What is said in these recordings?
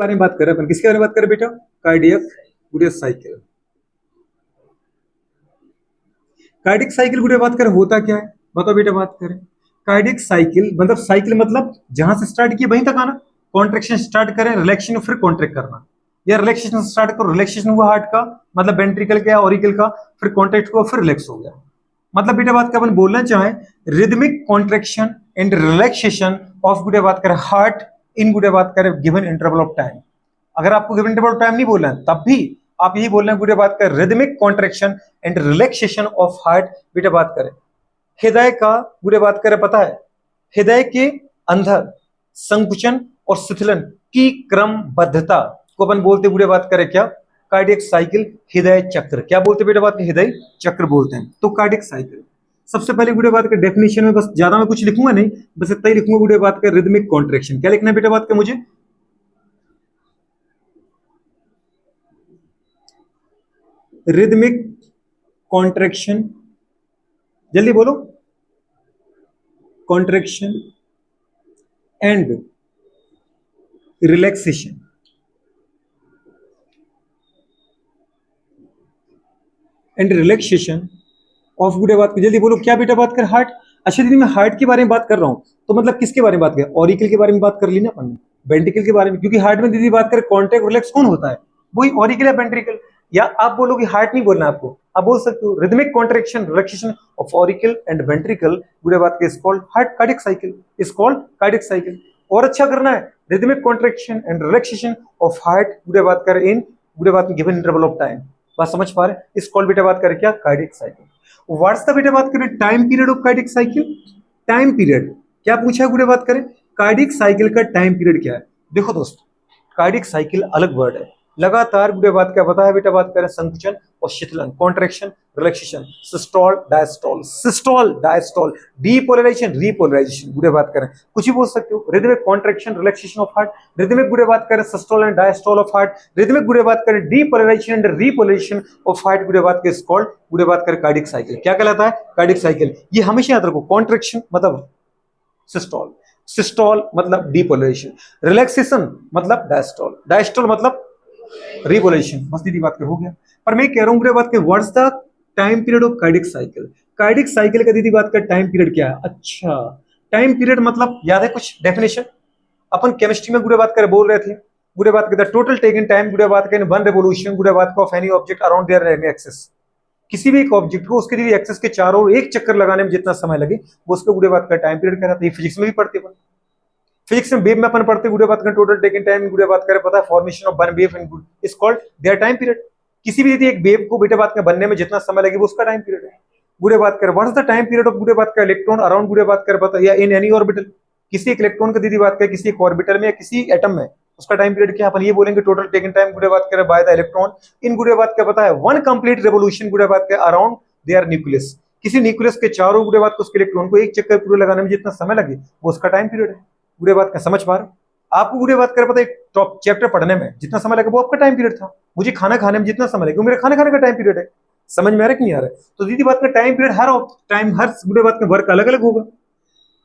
बारे में बात कर रहे हैं अपन, किसके बारे में बात कर रहे हैं बेटा? कार्डियक गुड़िया साइकिल। कार्डियक साइकिल गुड़िया बात करें होता क्या है, बताओ बेटा। बात करें कार्डियक साइकिल मतलब साइकिल मतलब जहां से स्टार्ट किया वहीं तक आना। कॉन्ट्रेक्शन स्टार्ट करें, रिलैक्सेशन फिर कॉन्ट्रैक्ट करना, या रिलैक्सेशन स्टार्ट करो, रिलैक्सेशन हुआ हार्ट का मतलब वेंट्रिकल का ऑरिकल का, फिर कॉन्ट्रैक्ट हुआ फिर रिलैक्स हो गया। मतलब बेटा बात का अपन बोलना चाहें rhythmic contraction and relaxation of गुड़िया बात करें हार्ट इन गुड़िया बात करें गिवन इंटरवल ऑफ टाइम। अगर आपको गिवन इंटरवल ऑफ टाइम नहीं बोलना है तब भी आप यही बोल रहे हैं गुड़िया बात करें rhythmic contraction and relaxation of heart. बेटा बात करें हृदय का गुड़िया बात करें पता है हृदय के अंदर संकुचन और शिथिलन की क्रमबद्धता को अपन बोलते गुड़िया बात करें क्या? कार्डियक साइकिल हृदय चक्र। क्या बोलते बेटा बात हृदय चक्र बोलते हैं। तो कार्डियक साइकिल सबसे पहले गुड़िया बात कर डेफिनेशन में बस ज्यादा मैं कुछ लिखूंगा नहीं, बस इतना ही लिखूंगा गुड़िया बात कर रिदमिक कॉन्ट्रेक्शन। क्या लिखना है बेटा बात का मुझे? रिदमिक कॉन्ट्रेक्शन, जल्दी बोलो, contraction and relaxation and relaxation of गुड़िया बात कर, जल्दी बोलो क्या बेटा बात कर? हार्ट। अच्छा दीदी मैं हार्ट के बारे में बात कर रहा हूं तो मतलब किसके बारे में बात कर? ऑरिकल के बारे में बात कर ली ना अपन ने, वेंट्रिकल के बारे में, क्योंकि हार्ट में दीदी बात करें कॉन्ट्रैक्ट रिलैक्स कौन होता है? वही ऑरिकल या वेंट्रिकल। या आप बोलोगे हार्ट नहीं बोलना आपको, आप बोल सकते हो rhythmic contraction relaxation of auricle and ventricle गुड़िया बात के is called heart cardiac cycle, is called cardiac cycle. और अच्छा करना है rhythmic contraction and relaxation of heart गुड़िया बात करें इन गुड़िया बात में गिवन इंटरवल ऑफ टाइम। बात समझ पा रहे? इस कॉल बेटा बात करें क्या? Cardiac cycle. व्हाट्स द बेटा बात करें time period of cardiac cycle. Time period क्या पूछा है गुड़िया बात करें? कार्डियक साइकिल का टाइम पीरियड क्या है? देखो दोस्तों कार्डियक साइकिल अलग वर्ड है, लगातार गुड़िया बात क्या पता है बेटा बात करें संकुचन और शिथिलन, contraction relaxation, systole diastole, systole diastole, depolarization repolarization गुड़िया बात करें कुछ भी बोल सकते हो। Rhythmic contraction relaxation of heart, rhythmic गुड़िया बात करें systole and diastole of heart, rhythmic गुड़िया बात करें depolarization and repolarization of heart गुड़िया बात के कॉल्ड गुड़िया बात करें कार्डियक साइकिल। क्या कहलाता है? Cardiac cycle. ये हमेशा याद रखो, कॉन्ट्रैक्शन मतलब सिस्टोल, सिस्टोल मतलब डीपोलराइजेशन, रिलैक्सेशन मतलब डायस्टोल, डायस्टोल मतलब रिवोल्यूशन। बस दीदी बात कर हो गया। पर मैं कह रहा हूँ बात कर what's the time period of cardiac cycle. Cardiac cycle का दीदी बात कर टाइम पीरियड क्या है? अच्छा टाइम पीरियड मतलब याद है कुछ डेफिनेशन अपन केमिस्ट्री में गुड़े बात कर बोल रहे थे। गुड़े बात कहते हैं टोटल टेकन टाइम गुड़े बात करें वन रेवोल्यूशन गुड़े बात of any object around their axis. किसी भी एक ऑब्जेक्ट को उसके दीदी एक्सिस के चारों एक चक्कर लगाने में जितना समय लगे वो उसको गुड़े बात का टाइम पीरियड कहलाता है। फिजिक्स में भी पढ़ते हैं, फिजिक्स में वेव में अपन पढ़ते गुड़े बात करें टोटल टेकन टाइम गुड़े बात करें पता है formation of one wave and is called their time period. किसी भी एक वेव को बेटे बात का बनने में जितना समय लगे वो उसका टाइम पीरियड है। गुड़े बात करें what is the time period of गुड़े बात का इलेक्ट्रॉन अराउंड गुड़े बात करें पता या इन एनी ऑर्बिटल। किसी एक इलेक्ट्रॉन का दीदी बात करें किसी एक ऑर्बिटल में या किसी एटम में उसका टाइम पीरियड क्या? अपन ये बोलेंगे टोटल टेकन टाइम गुड़े बात करें बाय द इलेक्ट्रॉन इन गुड़े बात का पता है वन कंप्लीट रेवोल्यूशन गुड़े बात के अराउंड देयर न्यूक्लियस। किसी न्यूक्लियस के चारों गुड़े बात को उसके इलेक्ट्रॉन को एक चक्कर पूरे लगाने में जितना समय लगे वो उसका टाइम पीरियड है। गुड़े बात का समझ पा रहे? आपको गुड़े बात कर पता है टॉप चैप्टर पढ़ने में जितना समय लगा वो आपका टाइम पीरियड था। मुझे खाना खाने में जितना समय लगे वो मेरे खाना खाने का टाइम पीरियड है। समझ में आ रहा है कि नहीं आ रहा है? तो दीदी बात का टाइम पीरियड हर गुड़े बात का वर्क अलग अलग होगा।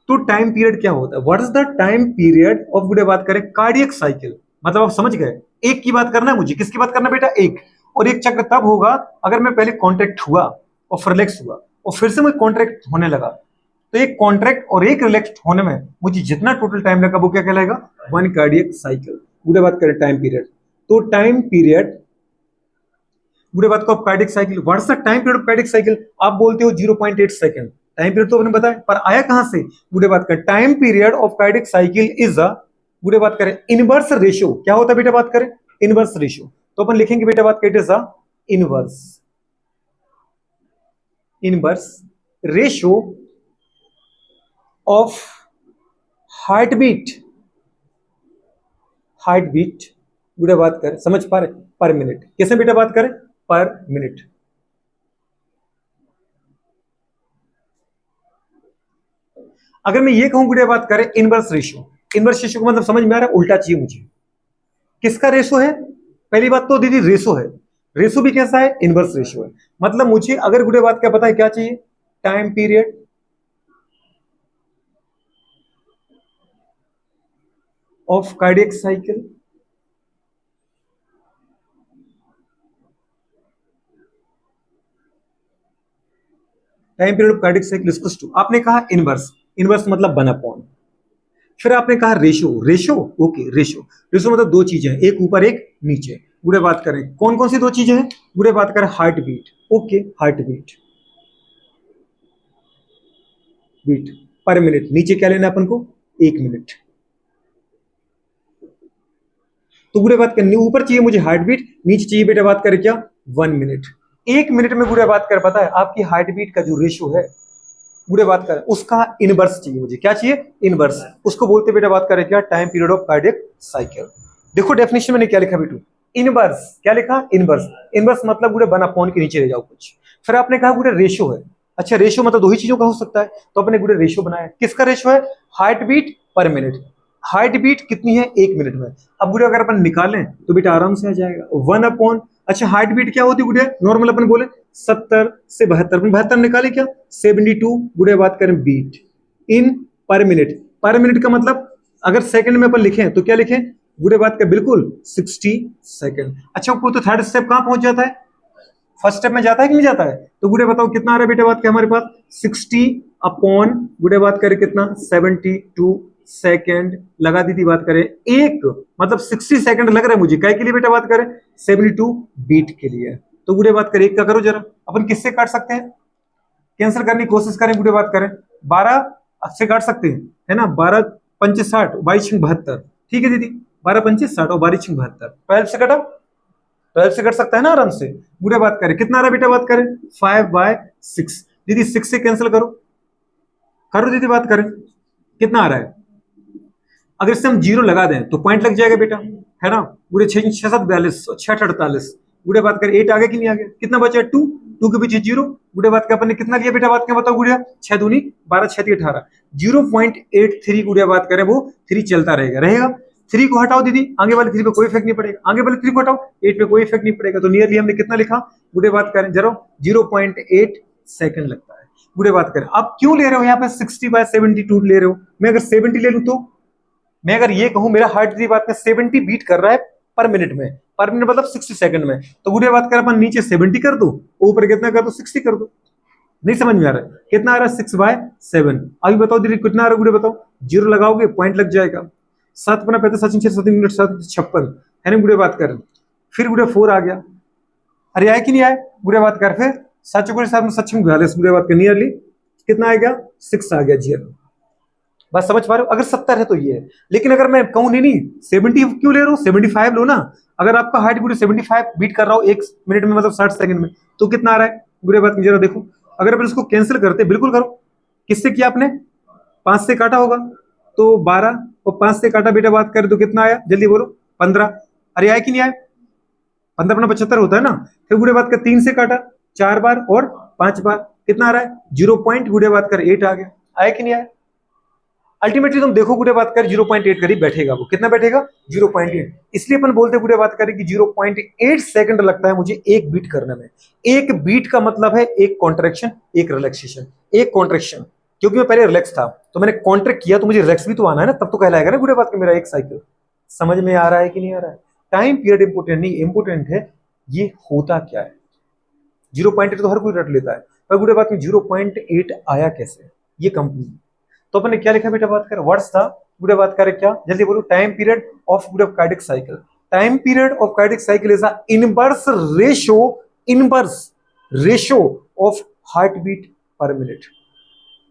तो टाइम पीरियड क्या होता है? What is the time period of गुड़े बात करें कार्डियक साइकिल। मतलब आप समझ गए एक की बात करना है मुझे, किसकी बात करना बेटा? एक। और एक चक्र तब होगा अगर मैं पहले कॉन्ट्रैक्ट हुआ और फिर रिलैक्स हुआ और फिर से मैं कॉन्ट्रैक्ट होने लगा। तो एक कॉन्ट्रैक्ट और एक रिलैक्स होने में मुझे जितना टोटल टाइम लगा वो क्या कहलाएगा? One cardiac cycle. गुड़े बात करें टाइम पीरियड। तो टाइम पीरियड गुड़े बात को आप cardiac cycle what's the time period of cardiac cycle आप बोलते हो 0.8 सेकंड। टाइम पीरियड तो आपने बताया पर आया कहां से? गुड़े बात कर time period of cardiac cycle is अ गुड़े बात करें इनवर्स रेशियो। क्या होता है बेटा बात करें? Inverse ratio. तो अपन लिखेंगे बेटा बात करें it is a inverse inverse ratio of heartbeat गुड़े बात करें समझ पा रहे? पर मिनट। कैसे बेटा बात करें? पर मिनट। अगर मैं ये कहूं गुड़े बात करें इनवर्स रेशियो, इनवर्स रेशियो का मतलब समझ में आ रहा है? उल्टा चाहिए मुझे। किसका रेशो है? पहली बात तो दीदी रेशो है। रेशो भी कैसा है? इनवर्स रेशियो है। मतलब मुझे अगर गुड़े बात क्या पता है क्या चाहिए? Time period of cardiac cycle time period of cardiac cycle equals to, आपने कहा इनवर्स, इनवर्स मतलब 1/। फिर आपने कहा ratio, ratio okay, ratio, ratio मतलब दो चीजें हैं, एक ऊपर एक नीचे। गुड़े बात करें कौन कौन सी दो चीजें हैं, गुड़े बात करें heart beat, okay heart beat, beat per minute, नीचे क्या लेना है अपन को, 1 मिनट। तो गुड़े बात करनी, ऊपर चाहिए मुझे हार्ट बीट, नीचे चाहिए बेटा बात करें क्या, 1 मिनट। 1 मिनट में गुड़े बात कर, पता है आपकी हार्ट बीट का जो रेशो है, गुड़े बात करें उसका इनवर्स चाहिए मुझे, क्या चाहिए, इनवर्स। उसको बोलते बेटा बात करें क्या, time period of cardiac cycle. देखो डेफिनेशन मैंने क्या लिखा बेटू, इनवर्स, क्या लिखा, इनवर्स। इनवर्स मतलब गुड़े 1/, के नीचे ले जाओ कुछ। फिर आपने कहा गुड़े रेशो है, अच्छा रेशो मतलब दो ही चीजों का हो सकता है, तो अपने गुड़े रेशो बनाया, किसका रेशो है, heart beat per minute. Heart beat कितनी है, 1 मिनट में। अब गुड़े अगर अपन निकालें तो बेटा आराम से आ जाएगा 1/। अच्छा हार्ट बीट क्या होती है गुड़े, नॉर्मल अपन बोले 70 से 72, 72 निकाले क्या, 72 गुड़े बात करें बीट इन पर मिनट। पर मिनट का मतलब अगर सेकंड में अपन लिखें तो क्या लिखें, गुड़े बात कर बिल्कुल 60 सेकंड। अच्छा वो तो थर्ड स्टेप कहां पहुंच जाता है, फर्स्ट स्टेप में जाता है कि नहीं जाता है, तो गुड़े बताओ कितना आ रहा है बेटे बात के हमारे पास, 60 अपॉन गुड़े बात करें कितना, 72 सेकंड लगा दी थी बात करें एक, मतलब 60 सेकंड लग रहा है मुझे, काय के लिए बेटा बात करें, 72 बीट के लिए। तो गुड़े बात करें एक का करो जरा, अपन किससे काट सकते हैं, कैंसिल करने की कोशिश करें, गुड़े बात करें 12 से काट सकते हैं, है ना, 12 पंचे 60, 22 72, ठीक है दीदी, 12 पंचे 60 और 22 72, 12 से कटा, 12 से कट सकता है ना आराम से। गुड़े बात करें कितना आ रहा है बेटा बात करें, 5/6, दीदी 6 से कैंसिल करो, करो दीदी बात करें कितना आ रहा है, अगर इससे हम जीरो लगा दें तो पॉइंट लग जाएगा बेटा, है ना, गुड़े 6 6 7 42 और 6 48, गुड़े बात करें 8 आगे कि नहीं आगे, कितना बचा 2, 2 के पीछे 0, गुड़े बात का अपन ने कितना लिया बेटा बात का बताओ गुड़िया, 6 दूनी 12 6 18, 0.83 गुड़िया बात करें वो 3 चलता रहेगा, रहेगा 3 को हटाओ दीदी, आगे वाले 3 पे कोई इफेक्ट नहीं पड़ेगा, आगे वाले 3 को हटाओ 8 पे कोई इफेक्ट नहीं पड़ेगा, तो नियरली हमने कितना लिखा, गुड़े बात करें जरा 0.8 सेकंड लगता है। गुड़े बात करें आप क्यों ले रहे हो यहाँ पे 60/72 ले रहे हो, मैं अगर 70 ले लूं तो, मैं अगर ये कहूं मेरा हार्ट की बात में 70 बीट कर रहा है पर मिनट में, पर मिनट मतलब 60 सेकंड में, तो गुड़े बात कर अपन नीचे 70 कर दो, ऊपर कितना कर दो 60 कर दो, नहीं समझ में आ रहा है कितना आ रहा है, 6/7। अभी बताओ दीदी कितना आ रहा है गुड़े बताओ, जीरो लगाओगे पॉइंट लग जाएगा, 7×5 7 7 मिनट 7 56, है ना गुड़े बात कर, फिर गुड़े 4 आ गया, अरे आए कि नहीं आए, गुड़े बात कर, फिर 7 गुड़े 7 में 7 गुड़े बात कर, नियरली कितना आ गया 6 आ गया जी, बात समझ पा रहे हो, अगर 70 है तो ये है, लेकिन अगर मैं कहूं नहीं नहीं 70 क्यों ले रहा हूं, 75 लो ना, अगर आपका हार्ट गुड़े 75 बीट कर रहा हो 1 मिनट में मतलब 60 सेकंड में, तो कितना आ रहा है गुड़े बात जरा देखो, अगर अपन इसको कैंसिल करते बिल्कुल करो, किससे किया आपने, 5 से काटा होगा तो 12 और 5 से काटा बेटा बात करें तो कितना आया जल्दी बोलो, 15, अरे आया कि नहीं आया, 15×75 होता है ना, फिर गुड़े बात कर 3 से काटा 4 बार और 5 बार, कितना आ रहा है 0 पॉइंट गुड़े बात कर 8 आ गया, आया कि नहीं आया, अल्टीमेटली तुम देखो गुड़े बात कर 0.8 करीब बैठेगा, वो कितना बैठेगा 0.8, इसलिए अपन बोलते गुड़े बात करें कि 0.8 सेकंड लगता है मुझे एक बीट करने में। एक बीट का मतलब है एक कॉन्ट्रैक्शन एक रिलैक्सेशन, एक कॉन्ट्रैक्शन, क्योंकि मैं पहले रिलैक्स था तो मैंने कॉन्ट्रैक्ट किया तो मुझे रिलैक्स भी तो आना है ना, तब तो कहलाएगा ना गुड़े बात का मेरा एक साइकिल। समझ में आ रहा है कि नहीं आ रहा है, टाइम पीरियड इंपोर्टेंट नहीं, इंपोर्टेंट है ये होता क्या है। 0.8 तो हर कोई रट लेता है, पर गुड़े बात में 0.8 आया कैसे, ये कंपनी, तो अपन ने क्या लिखा बेटा बात कर, वर्ड्स था गुड़े बात करें क्या जल्दी बोलो, टाइम पीरियड ऑफ गुड़े cardiac cycle, time period of cardiac cycle is a inverse ratio, inverse ratio of heart beat per minute,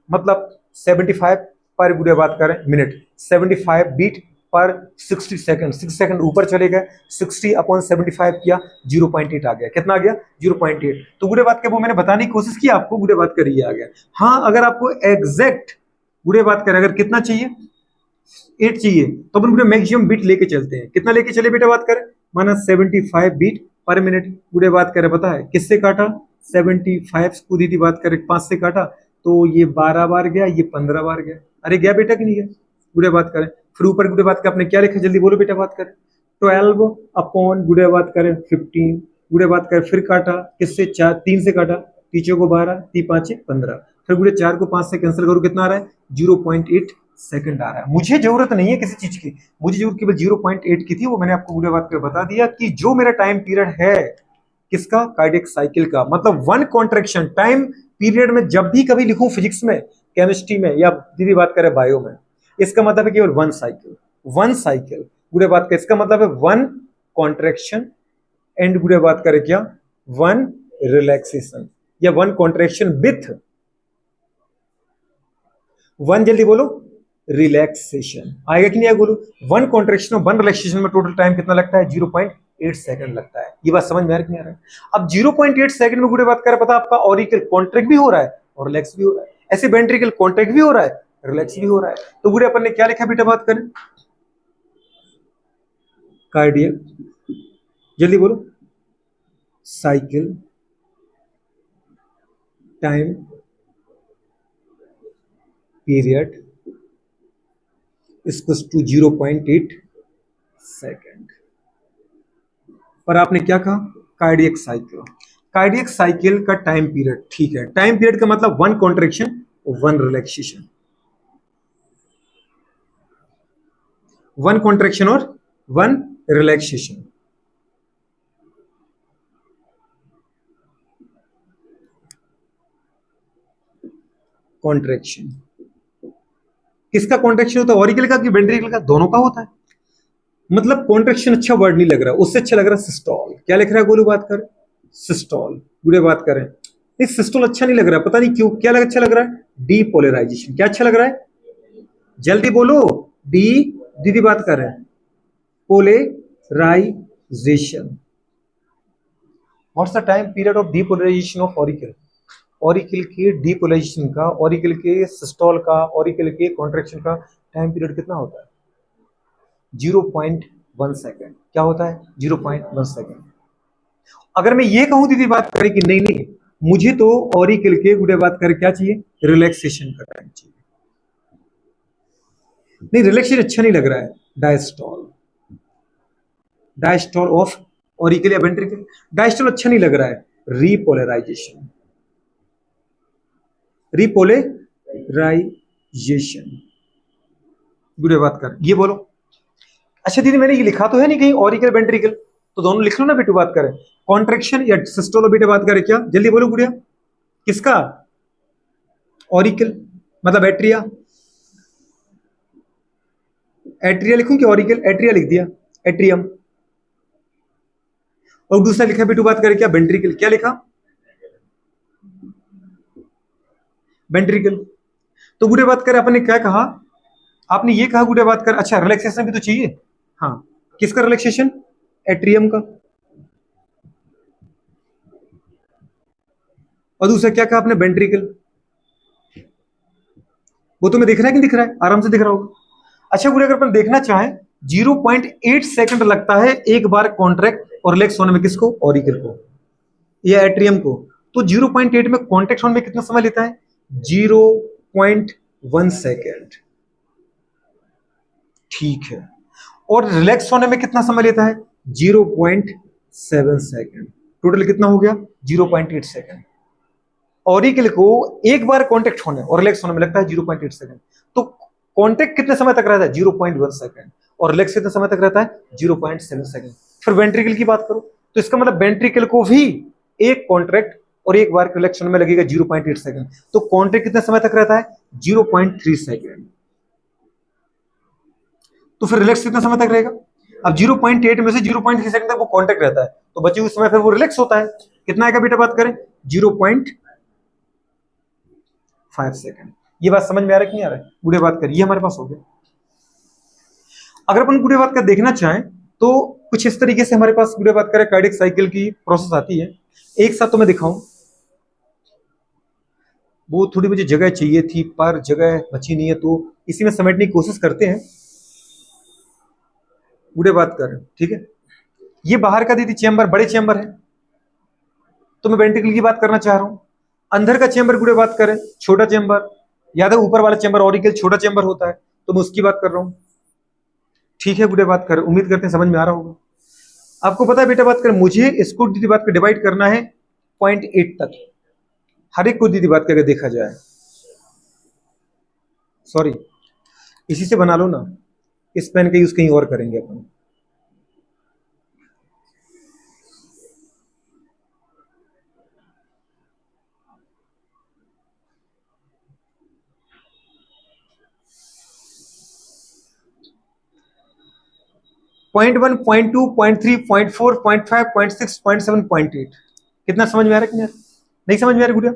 मतलब 75 पर गुड़े बात करें मिनट, 75 बीट पर 60 सेकंड, 6 सेकंड ऊपर चले गए, 60/75 किया 0.8 आ गया, कितना आ गया 0.8, तो गुड़े बात के वो मैंने बताने की कोशिश की आपको, गुड़े बात कर ये आ गया। हाँ अगर आपको एग्जैक्ट गुड़े बात करें अगर कितना चाहिए 8 चाहिए तो अपन गुड़े मैक्सिमम बीट लेके चलते हैं, कितना लेके चले बेटा बात करें, माना 75 बीट पर मिनट, गुड़े बात करें पता है किससे काटा, 75 को दी थी बात करें 5 से काटा तो ये 12 बार गया, ये 15 बार गया, अरे गया बेटा कि नहीं गया, गुड़े बात करें फिर ऊपर गुड़े बात का आपने क्या लिखा जल्दी बोलो बेटा बात करें, 12 गुड़े बात करें 15, गुड़े बात करें फिर काटा किससे 3 से काटा, पीछे को 12 3 5 15, फिर गुड़े 4 को 5 से कैंसिल करो कितना आ रहा है 0.8 सेकंड आ रहा है। मुझे जरूरत नहीं है किसी चीज की, मुझे जरूरत केवल 0.8 की थी, वो मैंने आपको गुड़े बात कर बता दिया कि जो मेरा टाइम पीरियड है किसका? कार्डियक साइकिल का। मतलब वन कॉन्ट्रेक्शन टाइम पीरियड में जब भी कभी लिखूं फिजिक्स में, केमिस्ट्री में, या दीदी बात करें बायो में, इसका मतलब है केवल वन साइकिल। वन साइकिल गुड़े बात करें, इसका मतलब है वन कॉन्ट्रेक्शन एंड गुड़े बात करें क्या? वन रिलैक्सेशन, या वन कॉन्ट्रेक्शन विथ वन, जल्दी बोलो, रिलैक्सेशन। आएगा कि नहीं आएगा? बोलो। वन कॉन्ट्रेक्शन और वन रिलैक्सेशन में टोटल टाइम कितना लगता है? 0.8 सेकंड लगता है। ये बात समझ में आ रही नहीं आ रहा है? अब 0.8 सेकंड में गुड़े बात करें, पता आपका ऑरिकल कॉन्ट्रैक्ट भी हो रहा है और रिलैक्स भी हो रहा है, ऐसे वेंट्रिकल कॉन्ट्रैक्ट भी हो रहा है, रिलैक्स भी हो रहा है। तो गुड़े अपन ने क्या लिखा बेटा? बात करें कार्डियक, जल्दी बोलो, cycle time period equals to 0.8 second. पर आपने क्या कहा? Cardiac cycle. कार्डियक साइकिल का टाइम पीरियड, ठीक है, टाइम पीरियड का मतलब one contraction one relaxation, one contraction और वन रिलैक्सेशन। कॉन्ट्रैक्शन किसका कॉन्ट्रैक्शन होता है? ऑरिकल का कि वेंट्रिकल का? दोनों का होता है। मतलब कॉन्ट्रैक्शन अच्छा वर्ड नहीं लग रहा, उससे अच्छा लग रहा है सिस्टोल। क्या लिख रहा है गोलू? बात कर सिस्टोल। गुड़े बात करें, नहीं सिस्टोल अच्छा नहीं लग रहा है, पता नहीं क्यों। क्या अच्छा लग रहा है? डीपोलराइजेशन। क्या अच्छा लग रहा है? जल्दी बोलो। डी, दीदी बात कर रहे हैं, polarization. What's the time period of depolarization of auricle? Auricle के डीपोलराइजेशन का, ऑरिकल के सिस्टोल का, ऑरिकल के कॉन्ट्रैक्शन का टाइम पीरियड कितना होता है? 0.1 सेकेंड। क्या होता है? 0.1 सेकेंड। अगर मैं ये कहूं दीदी बात करें कि नहीं नहीं, मुझे तो ऑरिकल के गुड़े बात करें क्या चाहिए? रिलैक्सेशन का टाइम चाहिए। नहीं रिलैक्सेशन अच्छा नहीं लग रहा है, डायस्टॉल। डायस्टॉल ऑफ ऑरिकल या वेंट्रिकल, डायस्टॉल अच्छा नहीं लग रहा है। रीपोलराइजेशन, रीपोलराइजेशन गुड़े बात कर, ये बोलो। अच्छा दीदी मैंने ये लिखा तो है नहीं कहीं ऑरिकल वेंट्रिकल, तो दोनों लिख लो ना बेटू। बात करें कॉन्ट्रैक्शन या सिस्टोल, बेटे बात करें क्या? जल्दी बोलो गुड़िया, किसका? ऑरिकल मतलब एट्रिया। एट्रिया लिखूं कि ऑरिकल? एट्रिया लिख दिया, एट्रियम। और दूसरा लिखा बेटू बात करें क्या? वेंट्रिकल। क्या लिखा? वेंट्रिकल। तो गुड़े बात करें आपने क्या कहा? आपने ये कहा गुड़े बात कर, अच्छा रिलैक्सेशन भी तो चाहिए। हाँ, किसका रिलैक्सेशन? एट्रियम का। और दूसरा क्या कहा आपने? वेंट्रिकल। वो तुम्हें दिख रहा है कि दिख रहा है? आराम से दिख रहा होगा। अच्छा गुरु अगर अपन देखना चाहें, 0.8 सेकंड लगता है एक बार कॉन्ट्रैक्ट और रिलैक्स होने में। किसको? ऑरिकल को या एट्रियम को। तो 0.8 में कॉन्ट्रैक्ट होने में कितना समय लेता है? 0.1 सेकेंड। ठीक है। और रिलैक्स होने में कितना समय लेता है? 0.7 सेकेंड। टोटल कितना हो गया? 0.8 सेकेंड। ऑरिकल को एक बार कॉन्टेक्ट होने और रिलैक्स होने में लगता है 0.8 सेकंड। तो कॉन्टेक्ट कितने समय तक रहता है? 0.1 सेकंड। और रिलैक्स कितने समय तक रहता है? 0.7 सेकंड। फिर वेंट्रिकल की बात करो तो इसका मतलब वेंट्रिकल को भी एक कॉन्ट्रैक्ट और एक बार रिलैक्स होने में लगेगा 0.8 सेकंड। तो कॉन्ट्रैक्ट कितने समय तक रहता है? 0.3 सेकंड। तो फिर रिलैक्स कितना समय तक रहेगा? अब 0.8 में से 0.3 सेकंड तक वो कॉन्टैक्ट रहता है, तो बचे हुए समय फिर वो रिलैक्स होता है। कितना आएगा बेटा? बात करें 0.5 सेकंड। ये बात समझ में आ रहा है कि नहीं आ रहा है? गुड़े बात कर, ये हमारे पास हो गया। अगर अपन गुड़े बात का देखना चाहें तो कुछ इस तरीके से हमारे पास गुड़े बात करें कार्डियक साइकिल की प्रोसेस आती है। एक साथ तो मैं दिखाऊं, वो थोड़ी मुझे जगह चाहिए थी पर जगह बची नहीं है, तो इसी में समेटने की कोशिश करते हैं। गुड़े बात कर, ठीक है। ये बाहर का दीदी चैम्बर, बड़े चैम्बर है, तो मैं वेंट्रिकल की बात करना चाह रहा हूं। अंदर का चैम्बर गुड़े बात करें छोटा चैम्बर, याद है ऊपर वाला चैम्बर ऑरिकल छोटा चैम्बर होता है, तो मैं उसकी बात कर रहा हूं। ठीक है गुड़े बात कर, उम्मीद करते हैं समझ में आ रहा होगा। आपको पता है बेटा बात करें, मुझे इसको दीदी बात कर डिवाइड करना है 0.8 तक, हर एक को दीदी बात करके देखा जाए। सॉरी, इसी से बना लो ना, इस पेन का यूज कहीं और करेंगे अपन। 0.1, 0.2, 0.3, 0.4, 0.5, 0.6, 0.7, 0.8। कितना समझ में आ रहा है कि नहीं? नहीं समझ में आ रहा गुड़िया?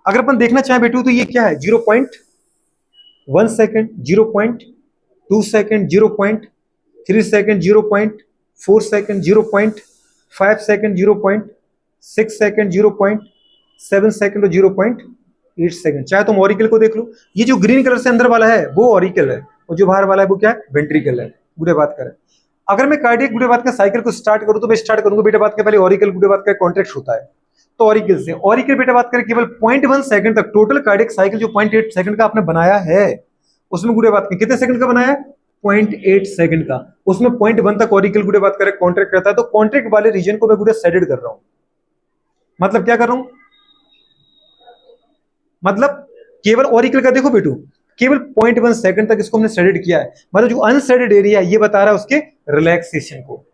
अगर अपन देखना चाहें बेटू तो ये क्या है, 0.1 second, 0.2 second, 0.3 second, 0.4 second, 0.5 second, 0.6 second, 0.7 second और 0.8 सेकेंड। चाहे तुम ऑरिकल को देख लो, ये जो ग्रीन कलर से अंदर वाला है वो ऑरिकल है, और जो बाहर वाला है वो क्या है, वेंट्रिकल है। गुड़े बात करें, अगर मैं कार्डियक गुड़े बात का साइकिल को स्टार्ट करूं तो मैं स्टार्ट करूंगा बेटा बात के पहले ऑरिकल गुड़े बात का कॉन्ट्रैक्ट होता है, तो ऑरिकल से। ऑरिकल बेटा बात करें केवल 0.1 सेकंड तक, टोटल कार्डियक साइकिल जो 0.8 सेकंड का आपने बनाया है उसमें गुड़े बात करें कितने सेकंड का बनाया है, 0.8 सेकंड का। उसमें 0.1 तक ऑरिकल गुड़े बात करें कॉन्ट्रैक्ट रहता है, तो कॉन्ट्रैक्ट वाले रीजन को मैं गुड़े शेडेड कर रहा हूं। मतलब क्या कर रहा हूं, मतलब केवल ऑरिकल का देखो बेटू, केवल 0.1 सेकंड तक इसको हमने शेडेड किया है। मतलब जो अनशेडेड एरिया है ये बता रहा है उसके रिलैक्सेशन को,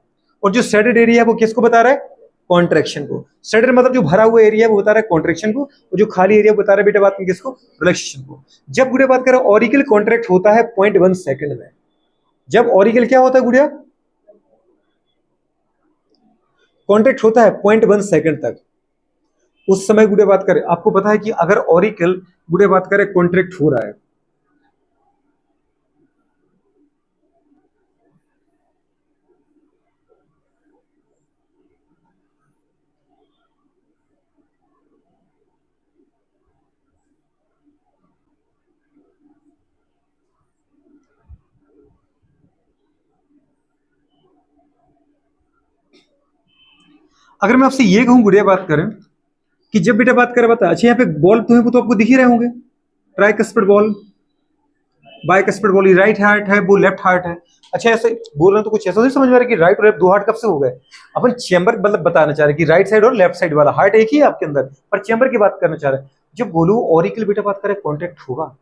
और जो शेडेड एरिया है वो किसको बता रहा है, कॉन्ट्रैक्शन को। शेडेड मतलब जो भरा हुआ एरिया है वो बता रहा है कॉन्ट्रैक्शन को, और जो खाली एरिया बता रहा है बेटा बात में किसको, रिलैक्सेशन को। जब गुड़िया बात करें ऑरिकल कॉन्ट्रैक्ट होता है 0.1 सेकंड में, जब ऑरिकल क्या होता है गुड़िया, कॉन्ट्रैक्ट होता है 0.1 सेकंड तक, उस समय गुड़िया बात करें आपको पता है कि अगर ऑरिकल गुड़िया बात करें कॉन्ट्रैक्ट हो रहा है, अगर मैं आपसे ये कहूं गुड़िया बात करें कि जब बेटा बात करें बता, अच्छा यहाँ पे बॉल तो है वो तो आपको दिख ही रहे होंगे, tricuspid ball, bicuspid ball, right heart है वो लेफ्ट हार्ट है। अच्छा ऐसे बोल रहे हैं तो कुछ ऐसा नहीं समझ में आ रहा है कि राइट और लेफ्ट दो हार्ट कब से हो गए। अपन चेंबर मतलब बताना चाह रहे हैं कि राइट साइड और लेफ्ट साइड वाला हार्ट एक ही है आपके अंदर, पर चेंबर की बात करना चाह रहे हैं। जब बोलू ऑरिकल बेटा बात करें कॉन्ट्रैक्ट होगा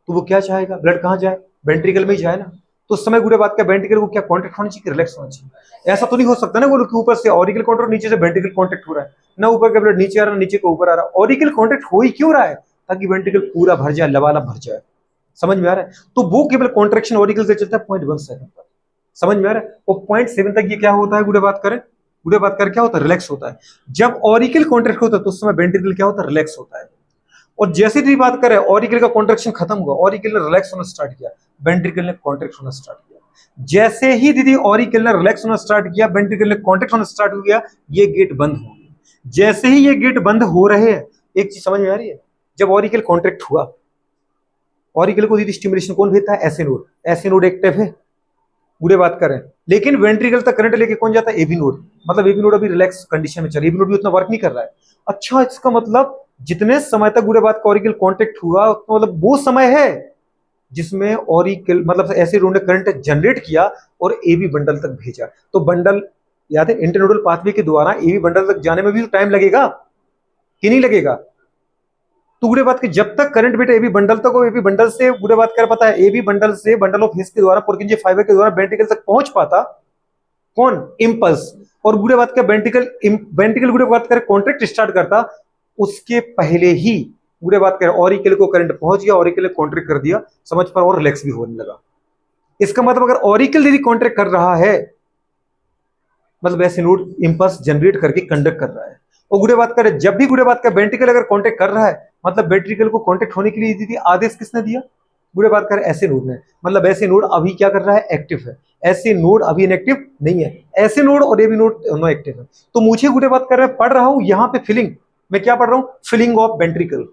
तो वो क्या चाहेगा, ब्लड कहाँ जाए, वेंट्रिकल में ही जाए ना। तो उस समय गुड़े बात का वेंट्रिकल को क्या कॉन्ट्रैक्ट होना चाहिए, रिलैक्स होना चाहिए। ऐसा तो नहीं हो सकता ना बोलो कि ऊपर से ऑरिकल कॉन्ट्रैक्ट, नीचे से वेंट्रिकल कॉन्ट्रैक्ट हो रहा है ना, ऊपर का ब्लड नीचे आ रहा है, नीचे का ऊपर आ रहा है। ऑरिकल कॉन्ट्रैक्ट हो ही क्यों रहा है, ताकि वेंट्रिकल पूरा भर जाए, लबालब भर जाए। समझ में आ रहा है, तो वो केवल कॉन्ट्रैक्शन ऑरिकल से चलता है 0.1 सेकंड तक। समझ में आ रहा है, और 0.7 तक ये क्या होता है गुड़े बात करें, गुड़े बात कर क्या होता है, रिलैक्स होता है। जब ऑरिकल कॉन्ट्रैक्ट होता है तो उस समय वेंट्रिकल क्या होता है, रिलैक्स होता है। और जैसे भी बात करें ऑरिकल का कॉन्ट्रैक्शन खत्म हुआ, ऑरिकल ने रिलैक्स होना स्टार्ट किया, वेंट्रिकल ने कॉन्ट्रैक्ट होना स्टार्ट किया। जैसे ही दीदी ऑरिकल ने रिलैक्स होना स्टार्ट किया, वेंट्रिकल ने कॉन्ट्रैक्ट होना स्टार्ट हो गया, ये गेट बंद हो गए। जैसे ही ये गेट बंद हो रहे हैं, एक चीज समझ में आ रही है, जब ऑरिकल कॉन्ट्रैक्ट हुआ, ऑरिकल को दीदी स्टिमुलेशन कौन भेजता है, AC node. AC node active है पूरे बात करें, लेकिन वेंट्रिकल तक करंट लेके कौन जाता है, एबी नोड। मतलब एबी नोड अभी रिलैक्स कंडीशन में चल, एबी नोड भी उतना वर्क नहीं कर रहा है। अच्छा इसका मतलब जितने समय तक गुड़े बात का ऑरिकल कांटेक्ट हुआ, तो मतलब वो समय है जिसमें ऑरिकल मतलब ऐसे नोड ने करंट जनरेट किया और एबी बंडल तक भेजा। तो बंडल याद है, इंटरनोडल पाथवे के द्वारा एबी बंडल तक जाने में भी टाइम लगेगा कि नहीं लगेगा। तो गुड़े बात के जब तक करंट बेटा एबी बंडल तक हो, एबी बंडल से गुड़े बात कर पाता है, एबी बंडल से बंडल ऑफ हिस के द्वारा पुरकिंजे फाइबर के द्वारा वेंट्रिकल तक पहुंच पाता कौन, इंपल्स। और गुड़े बात का वेंट्रिकल, वेंट्रिकल गुड़े बात कर कॉन्ट्रैक्ट स्टार्ट करता, उसके पहले ही गुड़े बात कर ऑरिकल को करंट पहुंच गया, ऑरिकल ने कॉन्ट्रैक्ट कर दिया, समझ पर, और रिलैक्स भी होने लगा। इसका मतलब अगर ऑरिकल यदि कॉन्ट्रैक्ट कर रहा है, मतलब ऐसे नोड इंपल्स जनरेट करके कंडक्ट कर रहा है। और गुड़े बात करें जब भी गुड़े बात का वेंट्रिकल अगर कॉन्टैक्ट कर रहा है, मतलब वेंट्रिकल को कॉन्टैक्ट होने के लिए दीदी आदेश किसने दिया, गुड़े बात करें ऐसे नोड ने। मतलब ऐसे नोड अभी क्या कर रहा है, एक्टिव है। ऐसे नोड अभी इनएक्टिव नहीं है। ऐसे नोड और एबी नोड दोनों एक्टिव है। तो मुझे गुड़े बात कर रहे हैं, पढ़ रहा हूं यहां पे फिलिंग, मैं क्या पढ़ रहा हूं, फिलिंग ऑफ वेंट्रिकल,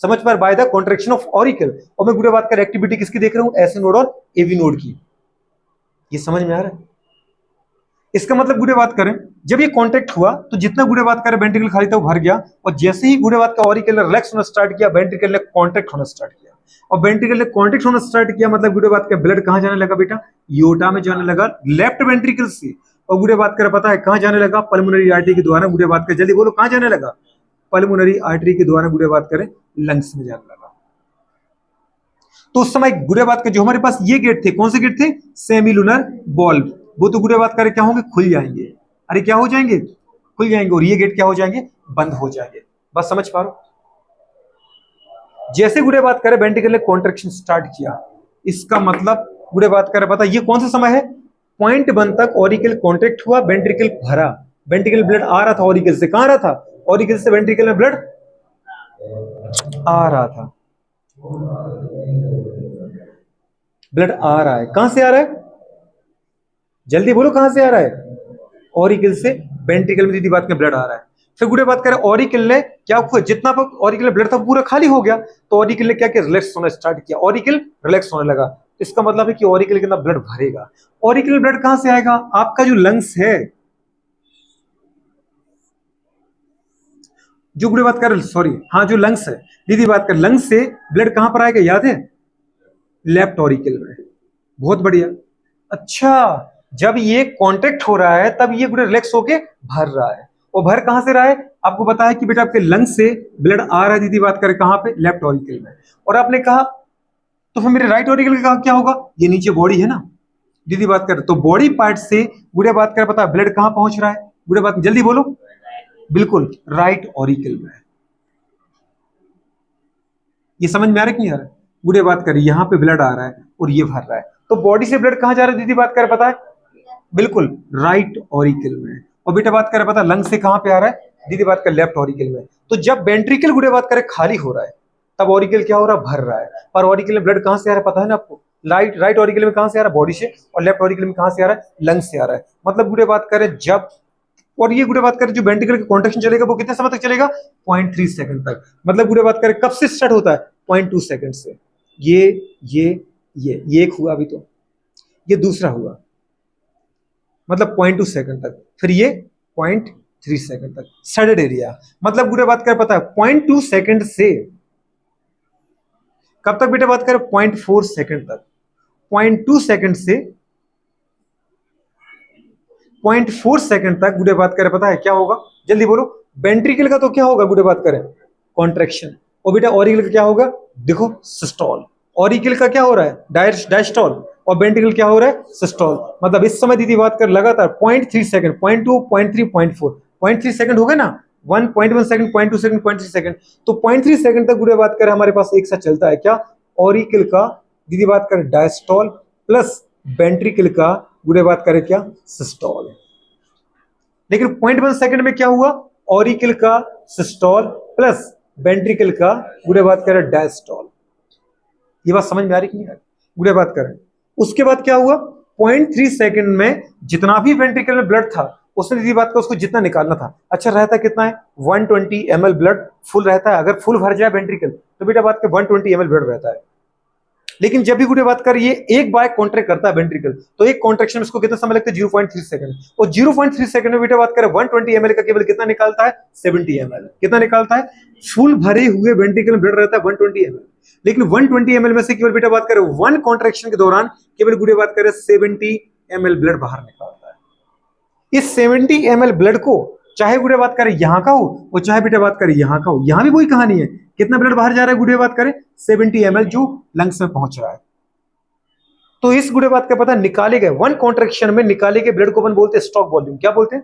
समझ पर, by the contraction of auricle. और मैं गुड़े बात कर एक्टिविटी किसकी देख रहा हूं, ऐसे नोड और एबी नोड की। ये समझ में आ रहा है। इसका मतलब गुड़े बात करें जब ये कॉन्टैक्ट हुआ तो जितना गुड़े बात करें वेंट्रिकल खाली था वो भर गया, और जैसे ही गुड़े बात का ऑरिकल ने रिलैक्स होना स्टार्ट किया, वेंट्रिकल ने कॉन्टैक्ट होना स्टार्ट किया। और वेंट्रिकल ने कॉन्टैक्ट होना स्टार्ट किया मतलब गुड़े बात का ब्लड कहां जाने लगा बेटा, योटा में जाने लगा, लेफ्ट वेंट्रिकल से। और गुड़े बात कर पता है कहां जाने लगा, पल्मोनरी आर्टरी के द्वारा। गुड़े बात कर जल्दी बोलो कहां जाने लगा, पल्मोनरी आर्टरी के द्वारा गुड़े बात करें लंग्स में जाने लगा। तो उस समय गुड़े बात के जो हमारे पास ये गेट थे, कौन से गेट थे, सेमिलुनर बॉल्व, वो तो गुड़े बात करें क्या होंगे, खुल जाएंगे। अरे क्या हो जाएंगे, खुल जाएंगे। और ये गेट क्या हो जाएंगे, बंद हो जाएंगे। बस समझ पा रहे हो। जैसे गुड़े बात करें वेंट्रिकल ने कॉन्ट्रैक्शन स्टार्ट किया, इसका मतलब गुड़े बात करें पता ये कौन सा समय है, पॉइंट 1 तक ऑरिकल कॉन्ट्रैक्ट हुआ, वेंट्रिकल भरा, वेंट्रिकल ब्लड आ रहा था ऑरिकल से, कहां रहा था, ऑरिकल से वेंट्रिकल में ब्लड आ रहा था, ब्लड आ रहा है, कहां से आ रहा है, जल्दी बोलो कहां से आ रहा है, ऑरिकल से वेंट्रिकल में दीदी बात में ब्लड आ रहा है। फिर गुड़े बात करें ऑरिकल ने क्या हुआ, जितना ऑरिकल में ब्लड था पूरा खाली हो गया, तो ऑरिकल ने क्या किया, रिलैक्स होना स्टार्ट किया, ऑरिकल रिलैक्स होने लगा। इसका मतलब है कि ऑरिकल के अंदर ब्लड भरेगा। ऑरिकल ब्लड कहां से आएगा, आपका जो लंग्स है, जो गुड़े बात कर, सॉरी हाँ जो लंग्स है, दीदी बात कर, लंग्स से ब्लड कहां पर आएगा, याद है, लेफ्ट ऑरिकल में। बहुत बढ़िया। अच्छा, जब ये कॉन्ट्रैक्ट हो रहा है तब ये रिलैक्स होके भर रहा है, और भर कहां से रहा है, आपको पता है कि बेटा आपके लंग्स से ब्लड आ रहा है, दीदी बात करें कहां पे, लेफ्ट ऑरिकल में। और आपने कहा तो फिर मेरे राइट ऑरिकल का क्या होगा, ये नीचे बॉडी है ना, दीदी बात करें तो बॉडी पार्ट से गुड़े बात करें, पता है ब्लड कहां पहुंच रहा है, गुड़े बात जल्दी बोलो, बिल्कुल राइट ऑरिकल में। ये समझ में आ रहा है कि नहीं आ रहा है, गुड़े बात करें यहां पे ब्लड आ रहा है और ये भर रहा है, तो बॉडी से ब्लड कहां जा रहा है, दीदी बात करें पता है, बिल्कुल राइट ऑरिकल में। और बेटा बात करें पता लंग से कहां पे आ रहा है, दीदी बात कर लेफ्ट ऑरिकल में। तो जब वेंट्रिकल गुड़े बात करें खाली हो रहा है तब ऑरिकल क्या हो रहा है, भर रहा है। पर ऑरिकल में ब्लड कहां से आ रहा है पता है ना आपको, राइट ऑरिकल में कहां से आ रहा है, बॉडी से, और लेफ्ट ऑरिकल में कहां से आ रहा है, लंग से आ रहा है। मतलब गुड़े बात करें जब, और ये गुड़े बात करें जो वेंट्रिकल का कॉन्ट्रैक्शन चलेगा वो कितने समय तक चलेगा, 0.3 सेकंड तक। मतलब गुड़े बात करें कब से स्टार्ट होता है, 0.2 सेकंड से। ये एक हुआ अभी, तो ये दूसरा हुआ, मतलब 0.2 सेकंड तक, फिर ये 0.3 सेकंड तक सडेड एरिया। मतलब गुड़े बात कर पता है 0.2 सेकंड से कब तक बेटा बात करें, 0.4 सेकंड तक। 0.2 सेकंड से 0.4 सेकंड तक गुड़े बात करें पता है क्या होगा, जल्दी बोलो, वेंट्रिकल का तो क्या होगा गुड़े बात करें, कॉन्ट्रैक्शन, और बेटा ऑरिकल का क्या होगा, देखो सिस्टोल। ऑरिकल का क्या हो रहा है, डायस्टोल, और वेंट्रिकल क्या हो रहा है, सिस्टोल। मतलब इस समय दीदी बात कर लगातार 0.3 सेकंड, 0.2, 0.3, 0.4, 0.3 सेकंड हो गए ना, 1.1 सेकंड, 0.2 सेकंड, 0.3 सेकंड, तो 0.3 सेकंड तक गुड़े बात करें हमारे पास एक साथ चलता है क्या, ऑरिकल का दीदी बात करें डायस्टोल प्लस वेंट्रिकल का गुड़े बात करें क्या, सिस्टोल। लेकिन 0.1 सेकंड में क्या हुआ, ऑरिकल का सिस्टोल प्लस वेंट्रिकल का गुड़े बात करें डायस्टोल। ये बात समझ में आ रही कि नहीं आ रही, गुड़े बात करें। उसके बाद क्या हुआ, 0.3 सेकंड में जितना भी वेंट्रिकल में ब्लड था उसने दीदी बात का उसको जितना निकालना था, अच्छा रहता कितना है, 120 ml ब्लड फुल रहता है। अगर फुल भर जाए वेंट्रिकल तो बेटा बात के 120 ml ब्लड रहता है। लेकिन जब भी गुड़े बात कर ये एक बार कॉन्ट्रैक्ट करता है वेंट्रिकल, तो एक कॉन्ट्रैक्शन में इसको कितना समय लगता है, 0.3 सेकंड। और 0.3 सेकंड में बेटा बात करें 120 ml का केवल कितना निकालता है, 70 ml। कितना निकालता है, फुल भरे हुए वेंट्रिकल में ब्लड रहता है 120 ml, लेकिन 120 ml में से केवल बेटा बात करें वन कॉन्ट्रैक्शन के दौरान केवल गुड़े बात करें 70 ml ब्लड बाहर निकालता है। इस 70 ml ब्लड को चाहे गुड़े बात करें यहां का हो और चाहे बेटा बात करें यहां का हो, यहां भी वही कहानी है, कितना ब्लड बाहर जा रहा है गुड़े बात करें 70 ml जो लंग्स में पहुंच रहा है। तो इस गुड़े बात का पता निकाले गए वन कॉन्ट्रैक्शन में निकाले गए ब्लड को अपन बोलते हैं स्टॉक वॉल्यूम। क्या बोलते हैं,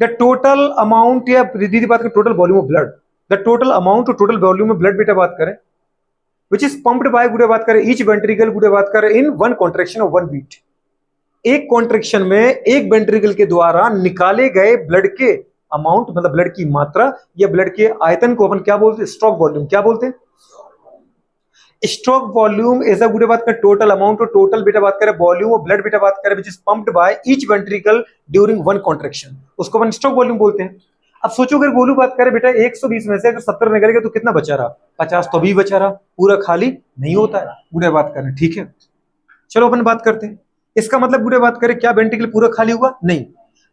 द टोटल अमाउंट, या दीदी बात करें total volume of blood, the total amount और टोटल वॉल्यूम ऑफ ब्लड बेटा बात करें विच इज पंप्ड बाय गुड़े बात करें ईच वेंट्रिकल गुड़े बात करें in one contraction of one beat. एक कॉन्ट्रैक्शन में एक वेंट्रिकल के द्वारा निकाले गए ब्लड के अमाउंट, मतलब ब्लड की मात्रा या ब्लड के आयतन को अपन क्या बोलते हैं, स्ट्रोक वॉल्यूम। क्या बोलते हैं, स्ट्रोक वॉल्यूम इज अ गुड़े बात कर टोटल अमाउंट और टोटल बेटा बात करें वॉल्यूम ऑफ ब्लड बेटा बात करें which is pumped by each ventricle during one contraction, उसको अपन स्ट्रोक वॉल्यूम बोलते हैं। अब सोचो अगर गोलू बात करें बेटा 120 में से अगर 70 निकल गए तो कितना बचा रहा, 50 तो भी बचा रहा, पूरा खाली नहीं होता है गुड़े बात करें। ठीक है, चलो अपन बात करते हैं। इसका मतलब गुड़े बात करें क्या वेंट्रिकल पूरा खाली हुआ, नहीं,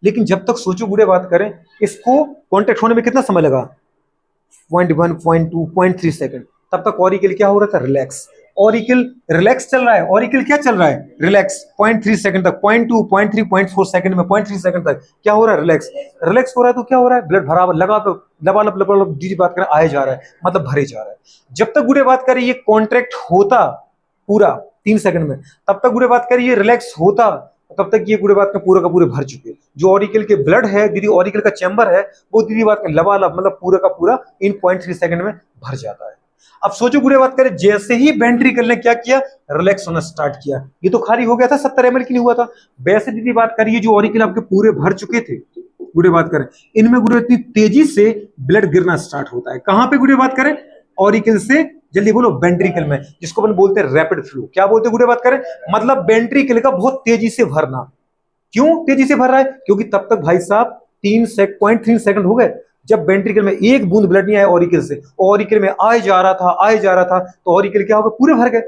लेकिन जब तक सोचो गुड़े बात करें इसको कॉन्ट्रैक्ट होने में कितना समय लगा, 0.1, 0.2, 0.3 सेकंड, तब तक ऑरिकल क्या हो रहा था, रिलैक्स। ऑरिकल रिलैक्स चल रहा है, ऑरिकल क्या चल रहा है, रिलैक्स। 0.3 सेकंड तक, 0.2, 0.3, 0.4 सेकंड में 0.3 सेकंड तक क्या हो रहा है, रिलैक्स। रिलैक्स हो रहा है तो क्या हो रहा है, ब्लड भरा लगा लबालब जी बात करें आए जा रहा है, मतलब भरे जा रहा है। जब तक गुड़े बात करें ये कॉन्ट्रैक्ट होता पूरा 3 सेकंड में, तब तक गुड़े बात करें ये रिलैक्स होता, तब तक ये गुड़े बात का पूरा का पूरे भर चुके। जो ऑरिकल के ब्लड है दीदी, ऑरिकल का चैम्बर है वो दीदी बात का लबालब मतलब पूरा का पूरा इन 0.3 सेकंड में भर जाता है। अब सोचो गुड़े बात करें, जैसे ही वेंट्रिकल ने क्या किया, रिलैक्स होना स्टार्ट किया, ये तो खाली हो गया था, 70 ml की नहीं हुआ था। वैसे दीदी बात करिए, जो ऑरिकल आपके पूरे भर चुके थे, गुड़े बात करें, इनमें गुड़े इतनी तेजी से ब्लड गिरना स्टार्ट होता है। कहां पे गुड़े बात करें, ऑरिकल से, जल्दी बोलो, वेंट्रिकल में, जिसको अपन बोलते हैं रैपिड फ्लो। क्या बोलते हैं गुड़े बात करें, मतलब वेंट्रिकल का बहुत तेजी से भरना। क्यों तेजी से भर रहा है, क्योंकि तब तक भाई साहब 3.3 सेकंड हो गए जब वेंट्रिकल में एक बूंद ब्लड नहीं आया ऑरिकल से, ऑरिकल में आए जा रहा था, आए जा रहा था, तो ऑरिकल क्या होगा, पूरे भर गए।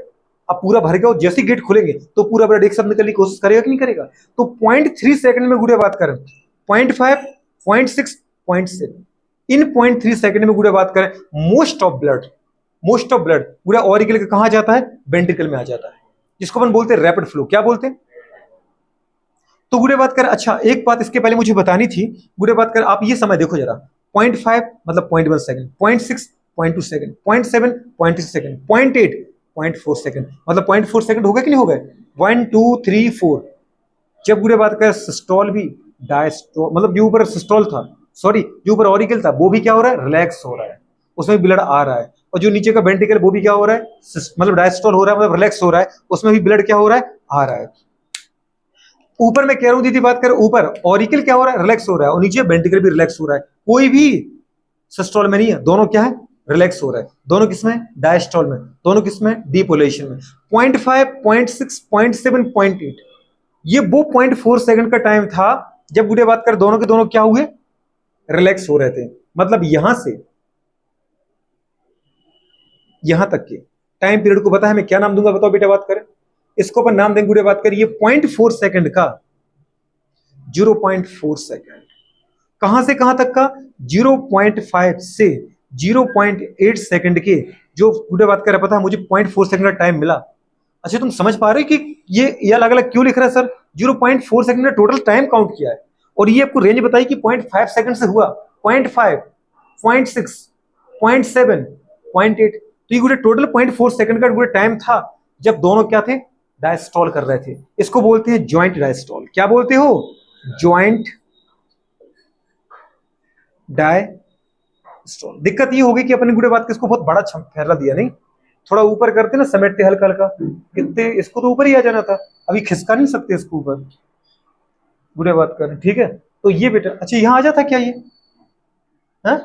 अब पूरा भर गया और जैसे गेट खुलेंगे तो पूरा ब्लड एक साथ निकलने की कोशिश करेगा कि नहीं करेगा। तो 0.3 सेकंड में गुड़े बात करें, 0.5, 0.6, 0.7, इन 0.3 सेकंड में गुड़े बात करें, मोस्ट ऑफ ब्लड गुड़े ऑरिकल का कहां जाता है, वेंट्रिकल में आ जाता है, जिसको अपन बोलते हैं रैपिड फ्लो। क्या बोलते हैं, तो गुड़े बात कर, अच्छा एक बात इसके पहले मुझे बतानी थी, गुड़े बात कर, आप ये समय देखो जरा, 0.5 मतलब 0.1 सेकंड, 0.6 0.2 सेकंड, 0.7 0.3 सेकंड, 0.8 0.4 सेकंड, मतलब 0.4 सेकंड हो गए कि नहीं हो गए, 1 2 3 4। जब गुड़े बात कर सिस्टोल भी डायस्टोल, मतलब जो ऊपर सिस्टोल था, सॉरी जो ऊपर ऑरिकल था, वो भी क्या हो रहा है, रिलैक्स हो रहा है, उसमें ब्लड आ रहा है, और जो नीचे का वेंट्रिकल वो भी क्या हो रहा है, मतलब डायस्टोल हो रहा है, मतलब रिलैक्स हो रहा है, उसमें भी ब्लड क्या हो रहा है, आ रहा है। ऊपर मैं कह रहा हूं दीदी बात करें, ऊपर ऑरिकल क्या हो रहा है, रिलैक्स हो रहा है, और नीचे वेंट्रिकल भी रिलैक्स हो रहा है, कोई भी सिस्टोल में नहीं है, दोनों क्या है, रिलैक्स हो रहा है। दोनों किसमें, डायस्टोल में, दोनों किसमें, डीपोलेशन में। 0.5 0.6 0.7 0.8, ये वो 0.4 सेकंड का टाइम था जब गुड़े बात कर दोनों के दोनों क्या हुए, रिलैक्स हो रहे थे। मतलब यहां से यहां तक के टाइम पीरियड को पता है मैं क्या नाम दूंगा, बताओ बेटा बात करें, इसको अपन नाम देंगे गुड़े बात करिए 0.4 सेकंड का 0.4 सेकंड, कहां से कहां तक का, 0.5 से 0.8 सेकंड के, जो गुड़े बात कर रहा, पता है मुझे 0.4 सेकंड का टाइम मिला। अच्छा तुम समझ पा रहे हो कि ये अलग अलग क्यों लिख रहा है सर, 0.4 सेकंड का टोटल टाइम काउंट किया है, और ये आपको रेंज बताई कि 0.5 सेकंड से हुआ, 0.5 0.6 0.7 0.8, तो ये पूरे टोटल 0.4 सेकंड का पूरे टाइम था जब दोनों क्या थे, डायस्टॉल कर रहे थे। इसको बोलते हैं ज्वाइंट डायस्टॉल। क्या बोलते हो, ज्वाइंट डायस्टॉल। दिक्कत ये होगी कि अपने गुड़े बात के इसको बहुत बड़ा फैला दिया, नहीं थोड़ा ऊपर करते ना, समेटते हल्का हल्का, कितने इसको तो ऊपर ही आ जाना था, अभी खिसका नहीं सकते इसको ऊपर, गुड़े बात करें, ठीक है। तो ये बेटा, अच्छा यहां आ जाता क्या ये, हा?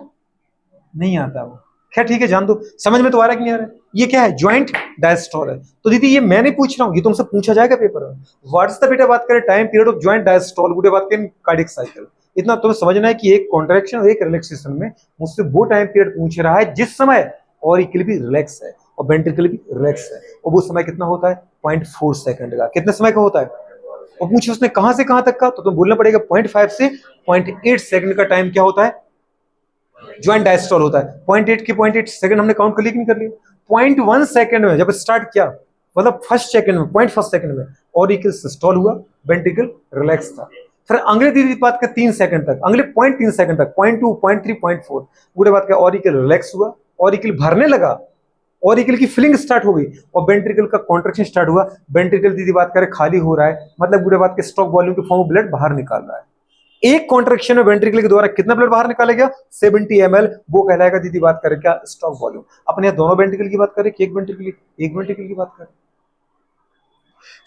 नहीं आता वो, खैर ठीक है, जान दो, समझ में तो आ रहा है कि नहीं आ रहा है। ये क्या है, ज्वाइंट डायस्टोल है। तो दीदी ये मैं नहीं पूछ रहा हूं, ये तुमसे पूछा जाएगा पेपर में, व्हाट्स द बेटा बात करें time period of joint diastole, गुड़े बात करें कार्डियक साइकिल। इतना तुम्हें समझना है कि एक कॉन्ट्रैक्शन और एक रिलैक्सेशन में मुझसे वो टाइम पीरियड पूछ रहा है जिस समय ऑरिकल भी रिलैक्स है और वेंट्रिकल भी रिलैक्स है, और वो समय कितना होता है, 0.4 सेकंड का। कितने समय का होता है, और पूछे उसने कहां से कहां तक का, तो तुम बोलना पड़ेगा 0.5 से 0.8 सेकंड का टाइम क्या होता है, ज्वाइंट डायस्टोल होता है। 0.8 की 0.8 सेकंड हमने काउंट कर लिया कि नहीं कर लिया। 0.1 सेकंड में जब स्टार्ट किया, मतलब फर्स्ट सेकंड में, 0.1 सेकंड में ऑरिकल सिस्टोल हुआ, वेंट्रिकल रिलैक्स था। फिर अगले धीरे बात का 3 सेकंड तक, अगले 0.3 सेकंड तक, 0.2 0.3 0.4 पूरे बात का ऑरिकल रिलैक्स हुआ, ऑरिकल भरने लगा, ऑरिकल की फिलिंग स्टार्ट हो गई और वेंट्रिकल का कॉन्ट्रैक्शन स्टार्ट हुआ। वेंट्रिकल दीदी बात करें खाली हो रहा है, मतलब पूरे बात के स्टॉक वॉल्यूम के फॉर्म में ब्लड बाहर निकाल रहा है। एक कॉन्ट्रैक्शन में वेंट्रिकल के द्वारा कितना ब्लड बाहर निकालेगा, 70 ml, वो कहलाएगा दीदी बात करें क्या, स्टॉक वॉल्यूम। अपने यहाँ दोनों वेंट्रिकल की बात करें कि एक वेंट्रिकल की बात करें।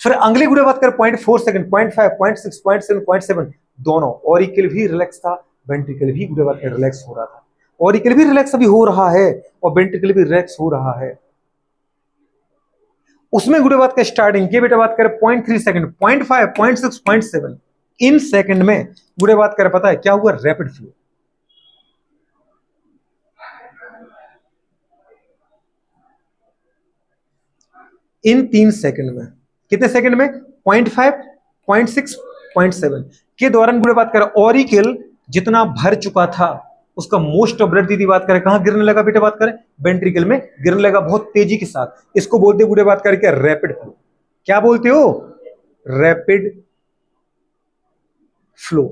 फिर अगले गुड़े बात करें 0.4 सेकंड, 0.5 0.6 0.7 0.7, दोनों ऑरिकल भी रिलैक्स था, वेंट्रिकल भी गुड़े बात करें रिलैक्स हो रहा था। ऑरिकल भी रिलैक्स अभी हो रहा है और वेंट्रिकल भी रिलैक्स हो रहा है। उसमें गुड़े बात का स्टार्टिंग के बेटा बात करें 0.3 सेकंड, 0.5 0.6 0.7, इन सेकंड में गुड़े बात करें, पता है क्या हुआ, रैपिड फ्लो। इन 3 सेकंड में, कितने सेकंड में, 0.5 0.6 0.7 के दौरान गुड़े बात करें ऑरिकल जितना भर चुका था उसका मोस्ट ऑफ ब्लड दीदी बात करें कहां गिरने लगा, बेटा बात करें वेंट्रिकल में गिरने लगा बहुत तेजी के साथ। इसको बोलते गुड़े बात करें क्या, रैपिड फ्लो। क्या बोलते हो, रैपिड फ्लो।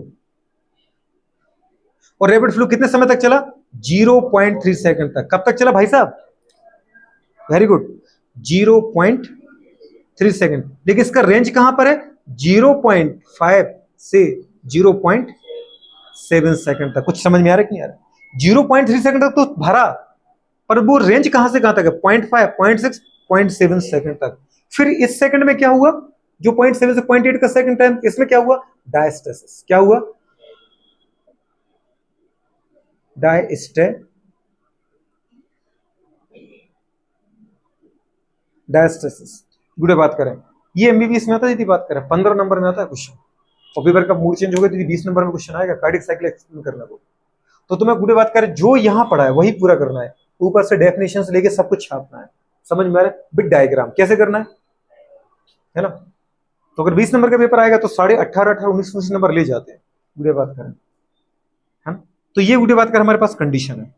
और रैपिड फ्लो कितने समय तक चला, 0.3 सेकंड तक। कब तक चला भाई साहब, वेरी गुड, 0.3 सेकंड। देखिए इसका रेंज कहां पर है, 0.5 से 0.7 सेकंड तक। कुछ समझ में आ रहा है कि नहीं आ रहा, 0.3 सेकंड तक तो भरा, पर वो रेंज कहां से कहां तक है, 0.5, 0.6, 0.7 सेकंड तक। फिर इस सेकंड में क्या हुआ, जो 0.7 से 0.8 का सेकंड टाइम, इसमें क्या हुआ, डायस्टेसिस। क्या हुआ, डायस्टेसिस। गुड़े बात करें, ये एमबीबीएस में आता है, यदि बात करें 15 नंबर में आता है क्वेश्चन, और पेपर का मूड चेंज हो गया तो 20 नंबर में क्वेश्चन आएगा, कार्डियक साइकिल एक्सप्लेन करना वो। तो तुम्हें गुड़े बात करें, जो यहां पढ़ा है वही पूरा करना है, ऊपर से डेफिनेशन से लेके सब कुछ छापना है। समझ में आ रहा है, बिग डायग्राम कैसे करना है ना। तो अगर 20 नंबर का पेपर आएगा तो 18.5, 18, 19 नंबर ले जाते हैं, गुड़े बात करें, है ना। तो ये गुड़े बात कर हमारे पास कंडीशन है।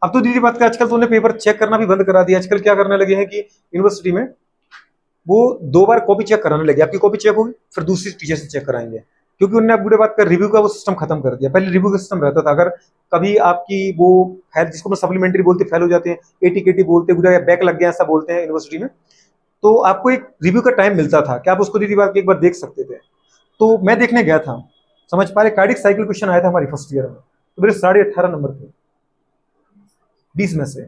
अब तो दीदी बात कर, आजकल तो उन्हें पेपर चेक करना भी बंद करा दिया। आजकल क्या करने लगे हैं कि यूनिवर्सिटी में वो 2 बार कॉपी चेक कराने लगे, आपकी कॉपी चेक होगी फिर दूसरी टीचर से चेक कराएंगे, क्योंकि उन्होंने अब बुरे बात कर रिव्यू का वो सिस्टम खत्म कर दिया। पहले रिव्यू का सिस्टम रहता था, अगर कभी आपकी वो फेल, जिसको मैं सप्लीमेंट्री बोलते, फेल हो जाते हैं, एटीकेटी बोलते, बैक लग गया ऐसा बोलते हैं यूनिवर्सिटी में, तो आपको एक रिव्यू का टाइम मिलता था कि आप उसको दीदी बात एक बार देख सकते थे। तो मैं देखने गया था, समझ पा रहे, कार्डियक साइकिल क्वेश्चन आया था हमारी फर्स्ट ईयर में, तो मेरे 18.5 नंबर थे 20 में से।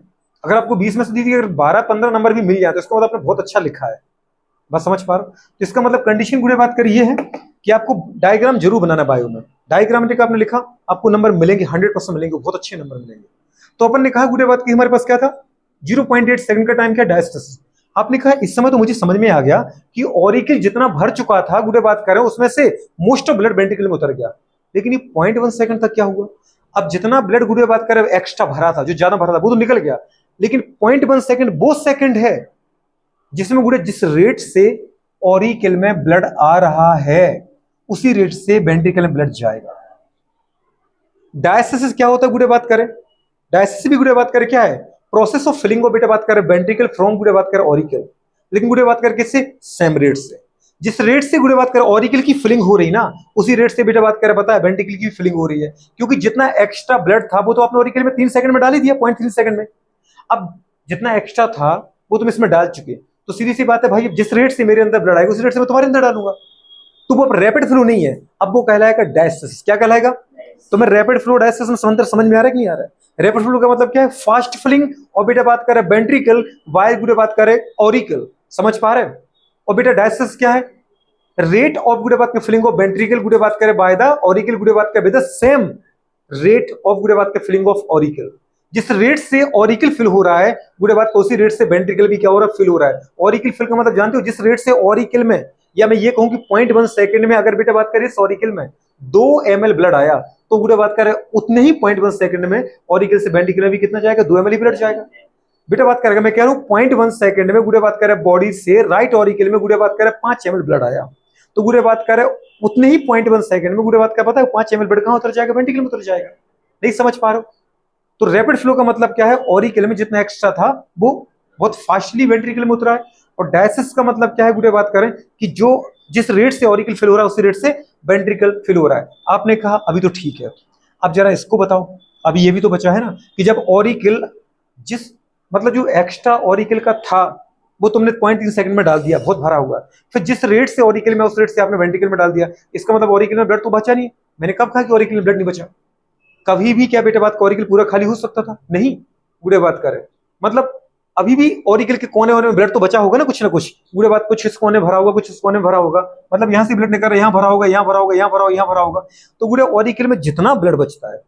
अगर आपको 20 में से दीदी अगर 12-15 नंबर भी मिल जाए तो इसका मतलब आपने बहुत अच्छा लिखा है, बस समझ पा रहे हो। तो इसका मतलब कंडीशन गुड़े बात करिए है कि आपको डायग्राम जरूर बनाना बायो में। डायग्रामेटिक आपने लिखा, आपको नंबर मिलेंगे, 100% मिलेंगे, बहुत अच्छे नंबर मिलेंगे। तो अपन ने कहा गुड़े बात की हमारे पास क्या था, 0.8 सेकंड का टाइम, क्या डायस्टेसिस। आपने कहा इस समय तो मुझे समझ में आ गया कि ऑरिकल जितना भर चुका था, गुड़े बात करें, उसमें से मोस्ट ऑफ ब्लड वेंट्रिकल में उतर गया, लेकिन ये 0.1 सेकंड तक क्या हुआ, अब जितना ब्लड गुड़े बात करें एक्स्ट्रा भरा था, जो ज्यादा भरा था वो तो निकल गया, लेकिन 0.1 सेकंड वो सेकंड है जिसमें गुड़े जिस रेट से ऑरिकल में ब्लड आ रहा है उसी रेट से वेंट्रिकल में ब्लड जाएगा। डायस्टेसिस क्या होता है गुड़े बात करें, डायस्टेसिस भी गुड़े बात करें क्या है, प्रोसेस ऑफ फिलिंग को बेटा बात करें वेंट्रिकल फ्रॉम गुड़े बात करें ऑरिकल, लेकिन गुड़े बात करें किससे, सेम रेट से। जिस रेट से गुड़े बात करें ऑरिकल की फिलिंग हो रही ना, उसी रेट से बेटा बात करें पता है वेंट्रिकल की फिलिंग हो रही है, क्योंकि जितना एक्स्ट्रा ब्लड था वो तो आपने ऑरिकल में 3 सेकंड में डाल ही दिया, 0.3 सेकंड में। अब जितना एक्स्ट्रा था वो तुम इसमें डाल चुके, तो सीधी सी बात है भाई, जिस रेट से मेरे अंदर ब्लड आएगा उसी रेट से मैं तुम्हारे अंदर डालूंगा। तो वो अब रैपिड फ्लो नहीं है, अब वो कहलाएगा डायस्टेसिस। क्या कहलाएगा, तो मैं रैपिड फ्लो डायस्टेसिस समझ में आ रहा है कि नहीं आ रहा है। रैपिड फ्लो का मतलब क्या है, फास्ट फिलिंग, और बेटा बात करें वेंट्रिकल वाइल गुड़े बात करें ऑरिकल, समझ पा रहे हैं। और बेटा डायस्टेसिस क्या है, रेट ऑफ गुड़े बात के फिलिंग ऑफ वेंट्रिकल गुड़े बात करें बाय द ऑरिकल गुड़े बात करें द सेम रेट ऑफ गुड़े बात के फिलिंग ऑफ ऑरिकल। जिस रेट से ऑरिकल फिल हो रहा है गुड़े बात को, उसी रेट से वेंट्रिकल भी क्या हो रहा है, फिल हो रहा है। ऑरिकल फिल का मतलब जानते हो, जिस रेट से ऑरिकल में, या मैं ये कहूं कि 0.1 सेकंड में अगर बेटा बात करें इस ऑरिकल में 2 ml ब्लड आया, तो गुड़े बात करें उतने ही 0.1 सेकंड में ऑरिकल से वेंट्रिकल में भी कितना जाएगा, 2 ml ब्लड जाएगा। बेटा बात करेगा, मैं कह रहा हूं 0.1 सेकंड में गुड़े बात करें बॉडी से राइट ऑरिकल में गुड़े बात करें 5 ml ब्लड आया, तो गुड़े बात करें उतने ही 0.1 सेकंड में गुड़े बात का पता है 5 ml ब्लड कहां उतर जाएगा, वेंट्रिकल में उतर जाएगा। नहीं समझ पा रहे हो। तो रैपिड फ्लो का मतलब क्या है, ऑरिकल में जितना एक्स्ट्रा था वो बहुत फास्टली वेंट्रिकल में उतरा है। और डायस्टेसिस का मतलब क्या है गुड़े बात करें कि जो जिस रेट से ऑरिकल फिल हो रहा है उसी रेट से वेंट्रिकल फिल हो रहा है। आपने कहा अभी तो ठीक है, अब जरा इसको बताओ, अभी ये भी तो बचा है ना कि जब ऑरिकल जिस मतलब जो एक्स्ट्रा ऑरिकल का था वो तुमने 0.3 सेकंड में डाल दिया, बहुत भरा हुआ, फिर जिस रेट से ऑरिकल में उस रेट से आपने वेंट्रिकल में डाल दिया, इसका मतलब ऑरिकल में ब्लड तो बचा नहीं। मैंने कब कहा कि ऑरिकल में ब्लड नहीं बचा, कभी भी क्या बेटा बात ऑरिकल पूरा खाली हो सकता था, नहीं गुड़े बात करें, मतलब अभी भी ऑरिकल के कोने में ब्लड तो बचा होगा ना कुछ गुड़े बात, कुछ इस कोने भरा होगा, कुछ इस कोने भरा होगा, मतलब यहां से ब्लड निकल रहा है, यहाँ भरा होगा, यहाँ भरा होगा, यहाँ भरा होगा, यहाँ भरा होगा। तो गुड़े ऑरिकल में जितना ब्लड बचता है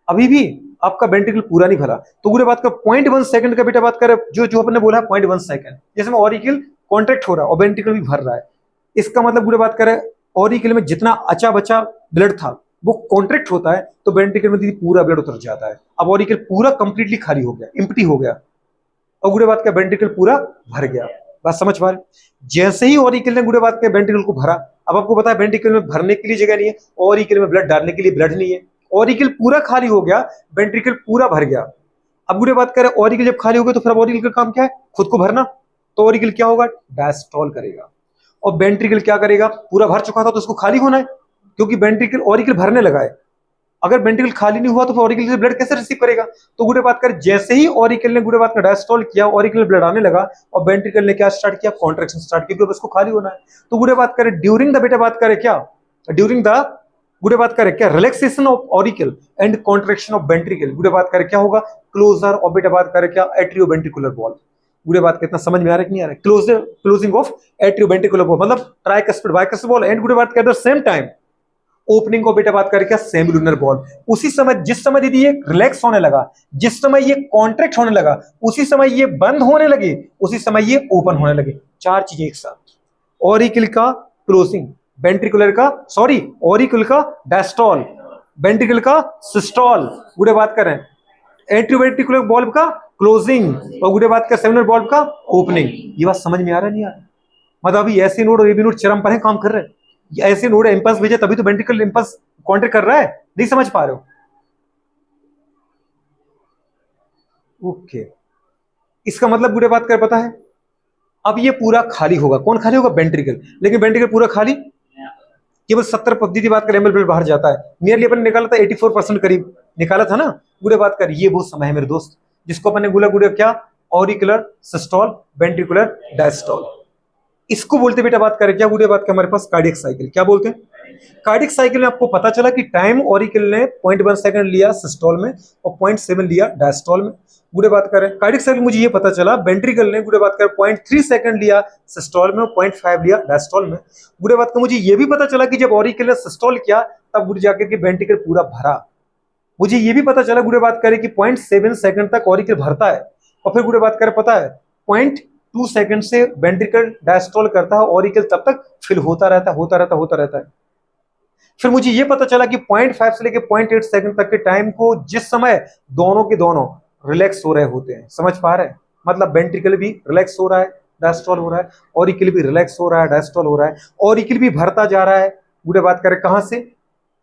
अभी भी आपका वेंट्रिकल पूरा नहीं भरा, तो गुड़े बात का 0.1 सेकंड का बेटा बात करें, जो जो अपन ने बोला 0.1 सेकंड, जैसे ऑरिकल कॉन्ट्रैक्ट हो रहा है और वेंट्रिकल भी भर रहा है, इसका मतलब गुड़े बात करें ऑरिकल में जितना अचा बचा ब्लड था वो कॉन्ट्रैक्ट होता है तो वेंट्रिकल में पूरा ब्लड उतर जाता है। अब ऑरिकल पूरा कंप्लीटली खाली हो गया, एम्प्टी हो गया, और गुड़े बात का वेंट्रिकल पूरा भर गया। बात समझ पा रहे, जैसे ही ऑरिकल ने गुड़े बात के वेंट्रिकल को भरा, अब आपको पता है वेंट्रिकल में भरने के लिए जगह नहीं है, ऑरिकल में ब्लड डालने के लिए ब्लड नहीं है, ऑरिकल पूरा खाली हो गया, वेंट्रिकल पूरा भर गया। अब गुड़े बात करें ऑरिकल जब खाली हो गया तो फिर ऑरिकल का काम क्या है, खुद को भरना, तो ऑरिकल क्या होगा, डायस्टॉल करेगा, और वेंट्रिकल क्या करेगा, पूरा भर चुका था तो उसको खाली होना है, क्योंकि वेंट्रिकल ऑरिकल भरने लगा है। अगर वेंट्रिकल खाली नहीं हुआ तो फिर ऑरिकल से ब्लड कैसे रिसीव करेगा। तो गुड़े बात कर जैसे ही ऑरिकल ने गुड़े बात का डायस्टॉल किया, ऑरिकल ब्लड आने लगा और वेंट्रिकल ने क्या स्टार्ट किया, कॉन्ट्रैक्शन स्टार्ट किया, क्योंकि उसको खाली होना है। तो गुड़े बात करें ड्यूरिंग द बेटा बात करें क्या, ड्यूरिंग द गुडे बात करें क्या, relaxation of auricle and contraction of ventricle. गुडे बात करें क्या होगा, क्लोजर। और बेटा बात करें क्या, एट्रियोवेंट्रिकुलर वॉल्व। गुडे बात कितना समझ में आ रहा है कि नहीं आ रहा है, closure closing of atrioventricular valve मतलब ट्राइकस्पिड बाइकस्पिड वॉल्व एंड गुडे बात करें द सेम टाइम ओपनिंग को बेटा बात करें क्या, सेमिलुनर वॉल्व। उसी समय जिस समय दीदी ये रिलैक्स होने लगा, जिस समय ये कॉन्ट्रैक्ट होने लगा, उसी समय ये बंद होने लगे, उसी समय ये ओपन होने लगे। चार चीजें एक साथ, ऑरिकल का क्लोजिंग, वेंट्रिकुलर का सॉरी ऑरिकल का डायस्टॉल, वेंट्रिकल का सिस्टॉल, गुडे बात कर रहे हैं एट्रियोवेंट्रिकुलर वॉल्व का क्लोजिंग और गुडे बात कर सेमिलुनर वॉल्व का ओपनिंग। ये बात समझ में आ रहा नहीं आ रहा, मतलब अभी ऐसे नोड और ये भी नोड चरम पर है, काम कर रहे हैं। ऐसे नोड इंपल्स भेजे तभी तो वेंट्रिकल इंपल्स कॉन्ट्रैक्ट कर रहा है, नहीं समझ पा रहे हो। ओके, इसका मतलब गुडे बात कर पता है, अब ये पूरा खाली होगा, कौन खाली होगा, वेंट्रिकल। लेकिन वेंट्रिकल पूरा खाली, केवल 70 की बात करें एमएल बाहर जाता है, नियरली अपन ने निकाला था 84% करीब निकाला था ना। गुडे बात कर, ये वो समय है मेरे दोस्त जिसको अपन ने बोला गुडे क्या, ऑरिकुलर सिस्टोल वेंट्रिकुलर डायस्टोल। इसको बोलते बेटा बात करें क्या, गुडे बात के हमारे पास कार्डियक साइकिल। क्या बोलते हैं, कार्डियक साइकिल में आपको पता चला कि टाइम ऑरिकल ने 0.1 सेकंड लिया सिस्टोल में और 0.7 लिया डायस्टोल में। गुडे बात करें कार्डियक साइकिल, मुझे ये पता चला वेंट्रिकल ने गुडे बात करें 0.3 सेकंड लिया सिस्टोल में और 0.5 लिया डायस्टोल में। गुडे बात का मुझे ये भी पता चला कि जब ऑरिकल ने सिस्टोल किया तब गुडे जाकर के वेंट्रिकल पूरा भरा। मुझे ये भी पता चला गुडे बात करें कि 0.7 सेकंड तक ऑरिकल भरता है और फिर गुडे बात करें पता है 0.2 सेकंड से वेंट्रिकल डायस्टोल करता है, ऑरिकल तब तक फिल होता रहता है। फिर मुझे यह पता चला कि 0.5 से लेकर 0.8 सेकंड तक के टाइम को जिस समय दोनों के दोनों रिलैक्स हो रहे होते हैं, समझ पा रहे हैं, मतलब वेंट्रिकल भी रिलैक्स हो रहा है, डायस्टोल हो रहा है, ऑरिकल भी रिलैक्स हो रहा है, डायस्टोल हो रहा है, ऑरिकल भी भरता जा रहा है। गुडे बात करें कहां से,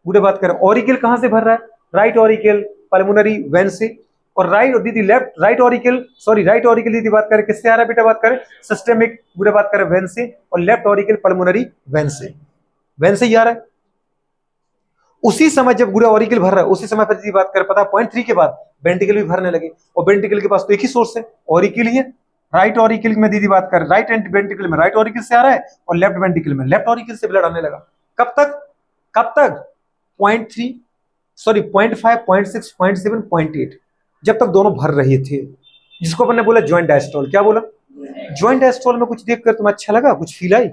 गुडे बात करें ऑरिकल कहां से भर रहा है, राइट ऑरिकल पल्मोनरी वेन से, और राइट दीदी left right auricle sorry right auricle दीदी बात करें किससे आ रहा है बेटा बात करें, सिस्टेमिक गुडे बात करें वेन से, और लेफ्ट ऑरिकल पल्मोनरी वेन से ही आ रहा है। उसी समय जब गुडे ऑरिकल भर रहा है उसी समय पर दीदी बात करें पता है 0.3 के बाद वेंट्रिकल भी भरने लगे, और वेंट्रिकल के पास तो एक ही सोर्स है ऑरिकल ही है। राइट ऑरिकल में दीदी बात कर राइट वेंट्रिकल में राइट ऑरिकल से आ रहा है और लेफ्ट वेंट्रिकल में लेफ्ट ऑरिकल से ब्लड आने लगा। कब तक 0.3 सॉरी 0.5 0.6 0.7 0.8 जब तक दोनों भर रहे थे, जिसको अपन ने बोला ज्वाइंट डायस्टोल। क्या बोला, ज्वाइंट डायस्टोल में कुछ देखकर तुम्हें अच्छा लगा, कुछ फील आई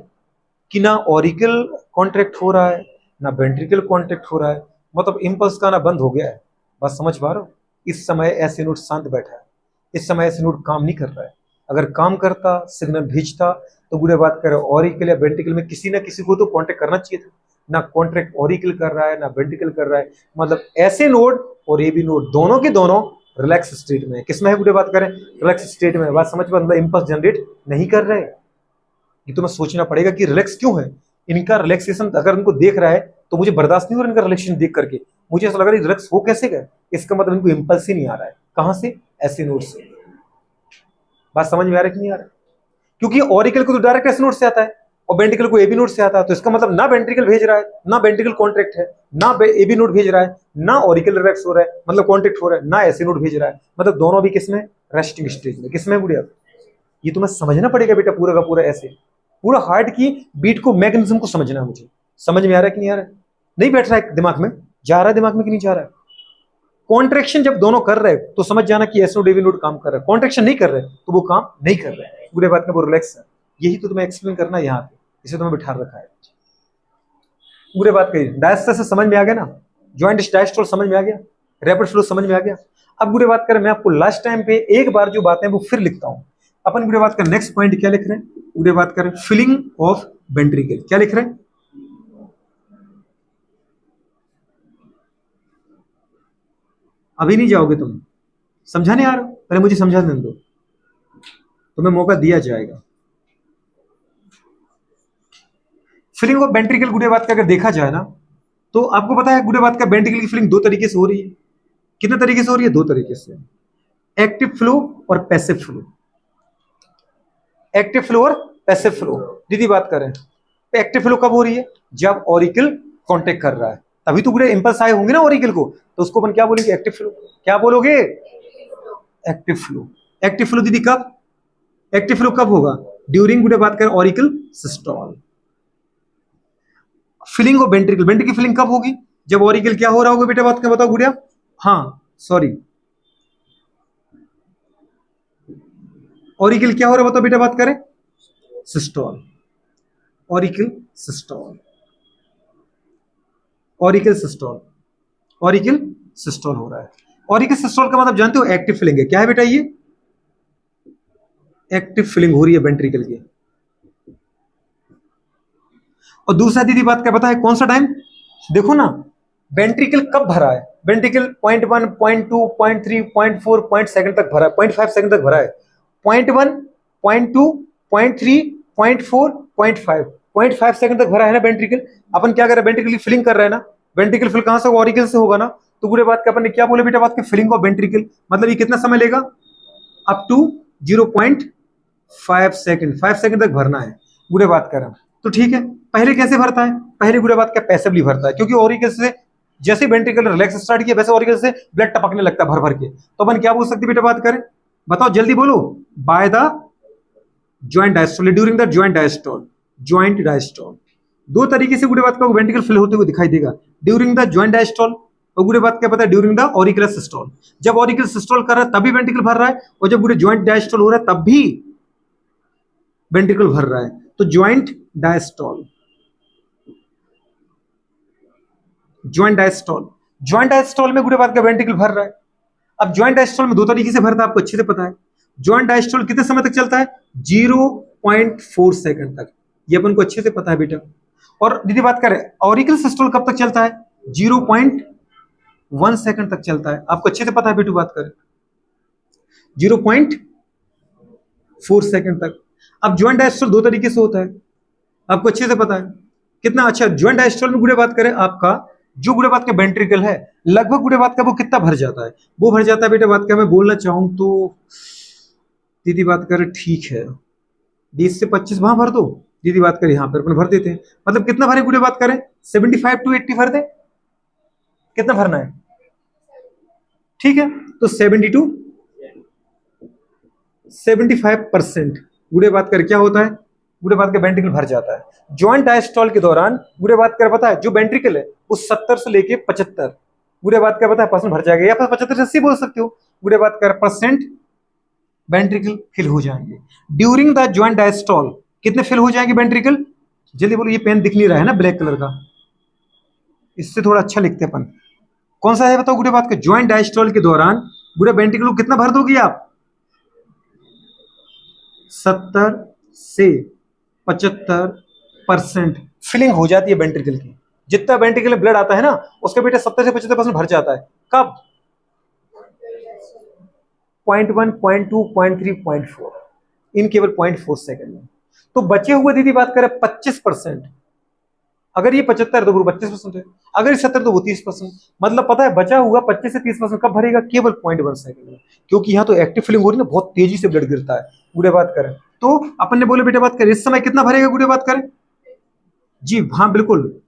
कि ना ऑरिकल कॉन्ट्रैक्ट हो रहा है ना वेंट्रिकल कॉन्ट्रैक्ट हो रहा है, मतलब इंपल्स का ना बंद हो गया है। बस समझ पा रहे हो, इस समय ऐसे नोड शांत बैठा है, इस समय ऐसे नोड काम नहीं कर रहा है। अगर काम करता सिग्नल भेजता तो बुरे बात करे ऑरिकल या वेंट्रिकल में किसी ना किसी को तो कॉन्ट्रैक्ट करना चाहिए था, ना कॉन्ट्रैक्ट ऑरिकल कर रहा है ना वेंट्रिकल कर रहा है, मतलब ऐसे नोड और ये भी नोड दोनों के दोनों रिलैक्स स्टेट में है। किसमें है बुरे बात करें, रिलैक्स स्टेट में। बात समझ में, मतलब इंपल्स जनरेट नहीं कर रहे। ये तो मैं सोचना पड़ेगा कि रिलैक्स क्यों है, इनका रिलैक्सेशन अगर इनको देख रहा है तो मुझे बर्दाश्त नहीं हो रहा इनका रिलैक्सेशन देख करके, मुझे ऐसा लग रहा है रिलैक्स हो कैसे गए, इसका मतलब इनको इंपल्स ही नहीं आ रहा है। कहां से, ऐसे नोड से। बात समझ में आ रहा है कि नहीं आ रहा है, क्योंकि ऑरिकल को तो डायरेक्ट एस नोड से आता है और वेंट्रिकल को एबी नोड से आता है, तो इसका मतलब ना वेंट्रिकल भेज रहा है ना वेंट्रिकल कॉन्ट्रैक्ट है, ना एबी नोड भेज रहा है ना ऑरिकल रिलैक्स हो रहा है मतलब कॉन्ट्रैक्ट हो रहा है, ना एसी नोड भेज रहा है, मतलब दोनों भी किसमें, रेस्टिंग स्टेज में। किसमें बुढ़िया, ये तुम्हें समझना पड़ेगा बेटा पूरा का पूरा, ऐसे पूरा हार्ट की बीट को मैकेनिज्म को समझना है मुझे। समझ में आ रहा है कि नहीं आ रहा है, नहीं बैठ रहा है दिमाग में, जा रहा है दिमाग में कि नहीं जा रहा है। कॉन्ट्रैक्शन जब दोनों कर रहे हैं तो समझ जाना कि एस नोड एबी नोड काम कर रहा है, कॉन्ट्रैक्शन नहीं कर रहे तो वो काम नहीं कर रहे हैं, पूरे बात में वो रिलैक्स है। यही तो तुम्हें एक्सप्लेन करना है यहाँ पे, इसे तुम्हें बिठा रखा है। पूरे बात कही डायस्टोल से समझ में आ गया ना, ज्वाइंट डायस्टोल समझ में आ गया, रैपिड फ्लो समझ में आ गया। अब बुरे बात करें, मैं आपको लास्ट टाइम पे एक बार जो बातें वो फिर लिखता हूं। अपन बुरे बात करें नेक्स्ट पॉइंट क्या लिख रहे हैं, बुरे बात करें फिलिंग ऑफ वेंट्रिकल, क्या लिख रहे हैं, अभी नहीं जाओगे तुम, समझाने आ रहे हो, पहले मुझे समझा देने दो, तुम्हें मौका दिया जाएगा। फिलिंग ऑफ वेंट्रिकल गुडे बात का अगर देखा जाए ना तो आपको पता है गुडे बात का वेंट्रिकल की फिलिंग दो तरीके से हो रही है। कितने तरीके से हो रही है, दो तरीके से, एक्टिव फ्लो और पैसिव फ्लो। एक्टिव फ्लो और पैसिव फ्लो दीदी बात करें तो एक्टिव फ्लो कब हो रही है, जब ऑरिकल कांटेक्ट कर रहा है, तभी तो गुडे इंपल्स आए होंगे ना ऑरिकल को, तो उसको अपन क्या बोलेंगे, एक्टिव फ्लो। क्या बोलोगे, एक्टिव फ्लो। एक्टिव फ्लो दीदी कब, एक्टिव फ्लो कब होगा, ड्यूरिंग गुडे बात करें auricle systole. Filling of ventricle, ventricle filling कब होगी, जब ऑरिकल क्या हो रहा होगा बेटा बात क्या बताओ गुड़िया? हाँ सॉरी, ऑरिकल क्या हो रहा है बताओ बेटा बात करें? Systole, auricle systole, auricle systole, auricle systole हो रहा है। ऑरिकल सिस्टोल का मतलब जानते हो? एक्टिव फिलिंग है। क्या है बेटा ये? एक्टिव फिलिंग हो रही है वेंट्रिकल की। और दूसरा दीदी बात क्या पता है कौन सा टाइम? देखो ना, वेंट्रिकल कब भरा है? वेंट्रिकल 0.1, 0.2, 0.3, 0.4, पॉइंट सेकंड तक भरा है, 0.5 सेकंड तक भरा है। 0.1, 0.2, 0.3, 0.4, 0.5, 0.5 सेकंड तक भरा है ना वेंट्रिकल। अपन क्या कर रहे हैं? वेंट्रिकल की फिलिंग कर रहे हैं ना। वेंट्रिकल फिल कहां से होगा? ऑरिकल से होगा ना। तो पूरे बात का अपन ने क्या बोले बेटा बात की? Filling of ventricle. मतलब ये कितना समय लेगा? अप टू 0.5 सेकंड, 5 सेकंड तक भरना है। बुरे बात कर रहा हूं तो ठीक है। पहले कैसे भरता है? पहले बुरे बात का पैसिवली भरता है, क्योंकि ऑरिकल से जैसे वेंट्रिकल रिलैक्स स्टार्ट किया वैसे ऑरिकल से ब्लड टपकने लगता है भर भर के। तो अपन क्या बोल सकते बेटा बात करें? बताओ जल्दी बोलो। By the joint diastole, during the joint diastole, joint diastole. दो तरीके से बुरे बात का वेंट्रिकल फिल होते हुए दिखाई देगा, ड्यूरिंग द ज्वाइंट डायस्टोल और बुरे बात क्या पता है? During the auricular systole. जब ऑरिकल सिस्टोल कर रहा है तभी वेंट्रिकल भर रहा है, और जब पूरे ज्वाइंट डायस्टोल हो रहा है तब भी वेंट्रिकल भर रहा है। तो joint diastole, joint diastole, joint diastole में बुरे बात का वेंट्रिकल भर रहा है। अब ज्वाइंट डायस्टोल में दो तरीके से भरता है, आपको अच्छे से पता है। ज्वाइंट डायस्टोल कितने समय तक चलता है? 0.4 सेकंड तक, ये अपन को अच्छे से पता है बेटा। और दीदी बात करें ऑरिकल सिस्टोल कब तक चलता है? 0.1 सेकंड तक चलता है, आपको अच्छे से पता है बेटू। बात करें 0.4 सेकंड तक। अब ज्वाइंट डायस्टोल दो तरीके से होता है, आपको अच्छे से पता है। कितना अच्छा ज्वाइंट डायस्टोल में गुड़े बात करें, आपका जो गुड़े बात का वेंट्रिकल है लगभग गुड़े बात का वो कितना भर जाता है? वो भर जाता है बेटा बात का मैं बोलना चाहूं तो दीदी बात करें ठीक है 20 से 25 वहां भर दो। दीदी बात करें यहां पर अपन भर देते हैं। मतलब कितना भरे गुड़े बात करें? 75 to 80 भर दे। कितना भरना है? ठीक है, तो 75% गुड़े बात कर क्या होता है? गुड़े बात का वेंट्रिकल भर जाता है। ज्वाइंट डायस्टोल के दौरान गुड़े बात कर पता है जो वेंट्रिकल है वो 70 से लेके 75 गुड़े बात का पता है परसेंट भर जाएगा, या फिर 75 से 80 बोल सकते हो। गुड़े बात कर परसेंट वेंट्रिकल फिल हो जाएंगे ड्यूरिंग द ज्वाइंट डायस्टोल। कितने फिल हो जाएंगे वेंट्रिकल? जल्दी बोलो, ये पेन दिख नहीं रहा है ना ब्लैक कलर का, इससे थोड़ा अच्छा लिखते अपन। कौन सा है बताओ? गुड़े बात का ज्वाइंट डायस्टोल के दौरान गुड़े वेंट्रिकल को कितना भर दोगे आप? 70 से 75% फिलिंग हो जाती है वेंट्रिकल की। जितना वेंट्रिकल में ब्लड आता है ना उसका बेटा 70 से 75% भर जाता है। कब? 0.1, 0.2, 0.3, 0.4 इन केवल 0.4 सेकंड में। तो बचे हुए दीदी बात करें 25%। अगर ये 75 तो वो 25% है, अगर ये 70 तो वो 30%। मतलब पता है बचा हुआ 25 से 30% कब भरेगा? केवल 0.1 सेकंड में, क्योंकि यहाँ तो एक्टिव फिलिंग हो रही है ना, बहुत तेजी से ब्लड गिरता है। गुड़े बात करें तो अपन ने बोले बेटे बात करें इस समय कितना भरेगा? गुड़े बात करें जी हाँ बिल्कुल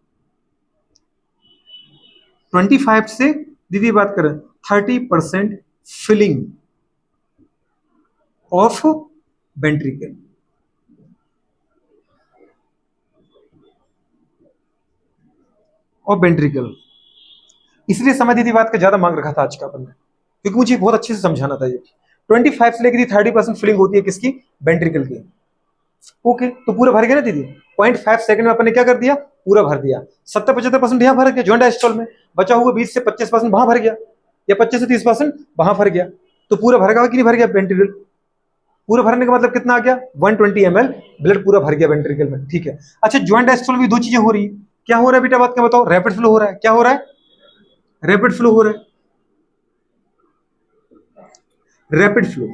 25 से दीदी बात करें 30% फिलिंग ऑफ वेंट्रिकल। और वेंट्रिकल इसलिए समय दीदी बात का ज्यादा मांग रखा था आज का अपन ने, क्योंकि मुझे बहुत अच्छे से समझाना था। ये 25 से लेकर 30% फिलिंग होती है किसकी? वेंट्रिकल की। ओके, तो पूरा भर गया ना दीदी? 0.5 सेकंड में अपन ने क्या कर दिया? पूरा भर दिया। 70-75% यहाँ भर गया ज्वाइंट डायस्टोल में, बचा हुआ 20 से 25% वहां भर गया, या 25 से 30% वहां भर गया। तो पूरा भर गया कि नहीं भर गया वेंट्रिकल? पूरा भरने का मतलब कितना आ गया? 120 ml ब्लड पूरा भर गया वेंट्रिकल में। ठीक है, अच्छा ज्वाइंट डायस्टोल में दो चीजें हो रही है। क्या हो रहा है बेटा बात क्या बताओ? रैपिड फ्लो हो रहा है। क्या हो रहा है? रैपिड फ्लो हो रहा है। रैपिड फ्लो,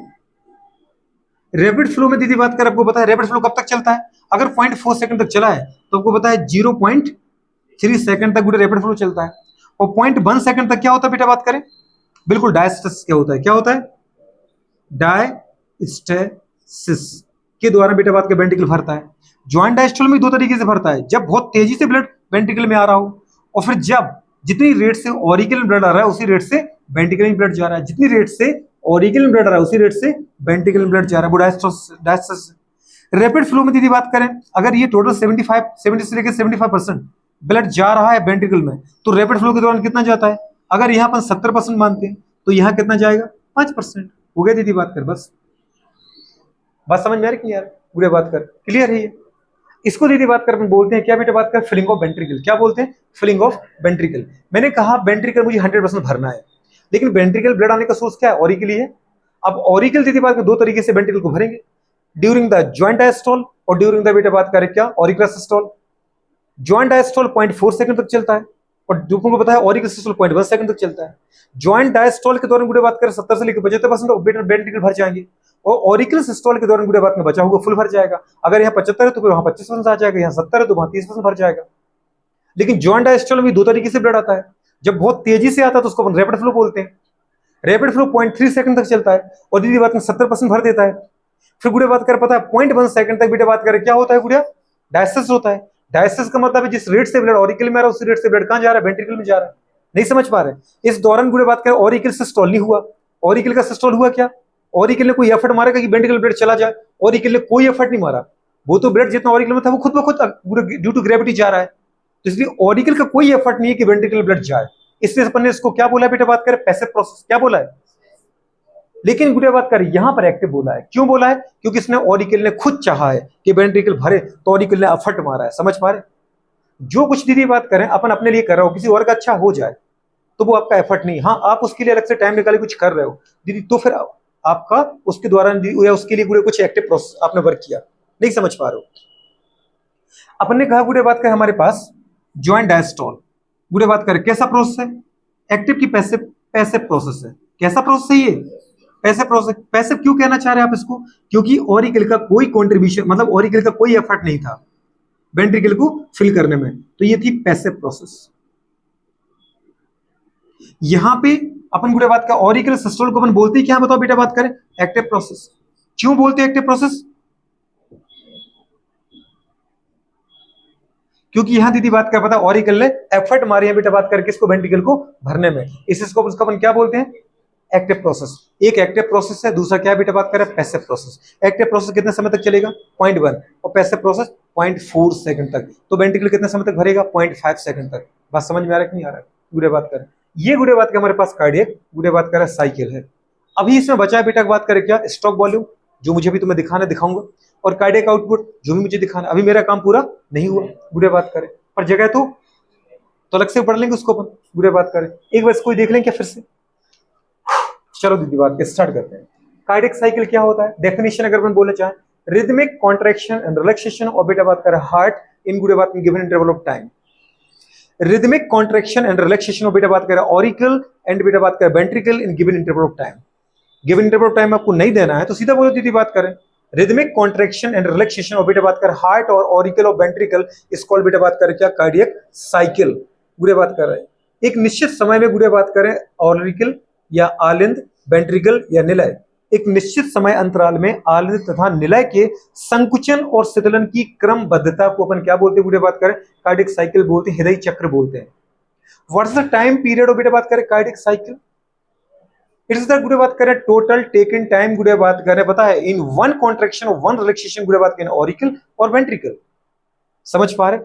रैपिड फ्लो में दीदी बात कर आपको पता है रैपिड फ्लो कब तक चलता है? अगर 0.4 सेकंड तक चला है तो आपको पता है 0.3 सेकंड तक रैपिड फ्लो चलता है। और 0.1 सेकंड तक क्या होता है बेटा बात करें? बिल्कुल डायस्टेसिस क्या होता है? क्या होता है? डायस्टेसिस के द्वारा बेटा बात का वेंट्रिकल भरता है। ज्वाइंट डायस्टोल में दो तरीके से भरता है, जब बहुत तेजी से ब्लड वेंट्रिकल में आ रहा हो, और फिर जब जितनी रेट से ऑरिकल में ब्लड आ रहा है उसी रेट से वेंट्रिकल में ब्लड जा रहा है। जितनी रेट से ऑरिकल में ब्लड आ रहा है उसी रेट से वेंट्रिकल में ब्लड जा रहा है, वो डायस्टेसिस। रैपिड फ्लो में दीदी बात करें अगर ये टोटल 70 से लेकर 75% ब्लड जा रहा है वेंट्रिकल में, तो रैपिड फ्लो के दौरान कितना जाता है? अगर यहाँ अपन 70% मानते हैं तो यहाँ कितना जाएगा? 5%। हो गया दीदी बात कर, बस बात समझ में आ रही कि नहीं यार? पूरे बात कर, क्लियर है ये? इसको दीदी बात कर अपन बोलते हैं क्या बेटा? बात कर फिलिंग ऑफ वेंट्रिकल। क्या बोलते हैं? Filling of ventricle. मैंने कहा वेंट्रिकल मुझे 100% भरना है, लेकिन वेंट्रिकल ब्लड आने का सोर्स क्या है? ऑरिकल ही है। अब ऑरिकल दीदी बात कर दो तरीके से वेंट्रिकल को भरेंगे, ड्यूरिंग द ज्वाइंट डायस्टोल और ड्यूरिंग द बेटा बात करें क्या? Auricular systole. Joint diastole 0.4 second तक चलता है और तुमको पता है ऑरिकुलर सिस्टोल 0.1 सेकंड तक चलता है। ज्वाइंट डायस्टोल के दौरान गुड़े बात करें 70 से लेकर 75% वेंट्रिकल भर जाएंगे, और ऑरिकुलर सिस्टोल के दौरान गुड़े बात में बचा हुआ फुल भर जाएगा। अगर यहाँ 75 है तो फिर वहां 25% आ जाएगा, यहाँ 70 है तो वहां 30% भर जाएगा। लेकिन ज्वाइंट डायस्टोल में दो तरीके से ब्लड आता है। जब बहुत तेजी से आता है तो उसको अपन रैपिड फ्लो बोलते हैं। रैपिड फ्लो 0.3 सेकंड तक चलता है और दीदी बात में 70% भर देता है। फिर गुड़े बात कर पता है 0.1 सेकंड तक बेटा बात करें क्या होता है? गुड़िया डायसिस होता है। डायसिस का मतलब है जिस रेट से ब्लड ऑरिकल में आ रहा है उसी रेट से ब्लड कहां जा रहा है? वेंट्रिकल में जा रहा है। नहीं समझ पा रहे? इस दौरान गुड़े बात करें ऑरिकल सिस्टोल नहीं हुआ। ऑरिकल का सिस्टोल हुआ क्या? ऑरिकल ने कोई एफर्ट मारेगा कि वेंट्रिकल ब्लड चला जाए? ऑरिकल ने कोई एफर्ट नहीं मारा, वो तो ब्लड जितना ऑरिकल में था वो खुद ब खुद ड्यू टू ग्रेविटी जा रहा है। तो इसलिए ऑरिकल का कोई एफर्ट नहीं है कि वेंट्रिकल ब्लड जाए। इसलिए अपन ने इसको क्या बोला बेटा बात करें? Passive process. क्या बोला है? लेकिन गुड़िया बात कर यहां पर एक्टिव बोला है। क्यों बोला है? क्योंकि इसने ऑरिकल ने खुद चाहा है कि वेंट्रिकल भरे, तो ऑरिकल ने एफर्ट मारा है। समझ पा रहे? जो कुछ दीदी बात करें अपन अपने लिए कर रहे हो, किसी और का अच्छा हो जाए तो वो आपका एफर्ट नहीं। हाँ, आप उसके लिए अलग से टाइम निकाले कुछ कर रहे हो दीदी, तो फिर आपका उसके द्वारा या उसके लिए गुड़े कुछ एक्टिव प्रोसेस आपने वर्क किया। नहीं समझ पा रहे हो? अपन ने कहा गुड़े बात कर हमारे पास ज्वाइंट डायस्टोल। गुड़े बात कर कैसा प्रोसेस है? एक्टिव की पैसिव? पैसिव प्रोसेस है। कैसा प्रोसेस है ये? Passive process. पैसिव क्यों कहना चाह रहे हैं आप इसको? क्योंकि ऑरिकल का कोई कंट्रीब्यूशन, मतलब ऑरिकल का कोई एफर्ट नहीं था वेंट्रिकल को फिल करने में, तो ये थी पैसिव प्रोसेस। यहां पे अपन गुड़े बात का ऑरिकल सिस्टोल को अपन बोलते हैं क्या? बताओ बेटा बात करें एक्टिव प्रोसेस। क्यों बोलते हैं एक्टिव प्रोसेस? क्योंकि यहां दीदी बात कर पता ऑरिकल ने एफर्ट मारी है बेटा बात कर किसको? वेंट्रिकल को भरने में। इसको उसका अपन क्या बोलते हैं? Active process. एक एक्टिव प्रोसेस है, दूसरा क्या बेटा बात करें? Passive process. एक्टिव प्रोसेस कितने समय तक चलेगा? 0.1, और पैसिव प्रोसेस 0.4 सेकंड तक। तो वेंट्रिकल कितने समय तक भरेगा? 0.5 सेकंड तक। बात समझ में आ रहा है कि नहीं आ रहा है? गुड़े बात करें ये गुड़े बात का हमारे पास कार्डियक गुड़े बात करें साइकिल है। अभी इसमें बचा है बेटा बात करें क्या? स्ट्रोक वॉल्यूम, जो मुझे भी तुम्हें दिखाना दिखाऊंगा, और कार्डियक आउटपुट जो भी मुझे दिखाना। अभी मेरा काम पूरा नहीं हुआ गुड़े बात करें, पर जगह तो अलग से पढ़ लेंगे उसको अपन। गुड़े बात करें एक बार इसको देख लें क्या फिर से? चलो दीदी बात के स्टार्ट करते हैं। कार्डियक साइकिल क्या होता है? डेफिनेशन अगर अपन बोलना चाहें, rhythmic contraction and relaxation of बेटा बात करें हार्ट इन गुड़े बात में given interval of time. Rhythmic contraction and relaxation of बेटा बात करें ऑरिकल एंड बेटा बात करें ventricle in given interval of time. Given interval of time आपको नहीं देना है तो सीधा बोलो दीदी बात करें rhythmic contraction and relaxation of बेटा बात करें हार्ट और auricle of ventricle is called बेटा बात करें क्या? Cardiac cycle. गुड़े बात कर रहे हैं एक निश्चित समय में गुड़े बात करें ऑरिकल या आलिंद, वेंट्रिकल या निलय, एक निश्चित समय अंतराल में आलिंद तथा निलय के संकुचन और शीतलन की क्रमबद्धता को अपन क्या बोलते हैं? गुड़े बात करें कार्डियक साइकिल बोलते हैं, हृदय चक्र बोलते हैं। What's the time period of बेटा बात करें कार्डियक साइकिल? इट्स द गुड़े बात करें टोटल टेकन टाइम गुड़े बात करें पता है इन वन कॉन्ट्रैक्शन और वन रिलैक्सेशन गुड़े बात करें ऑरिकल और वेंट्रिकल। समझ पा रहे?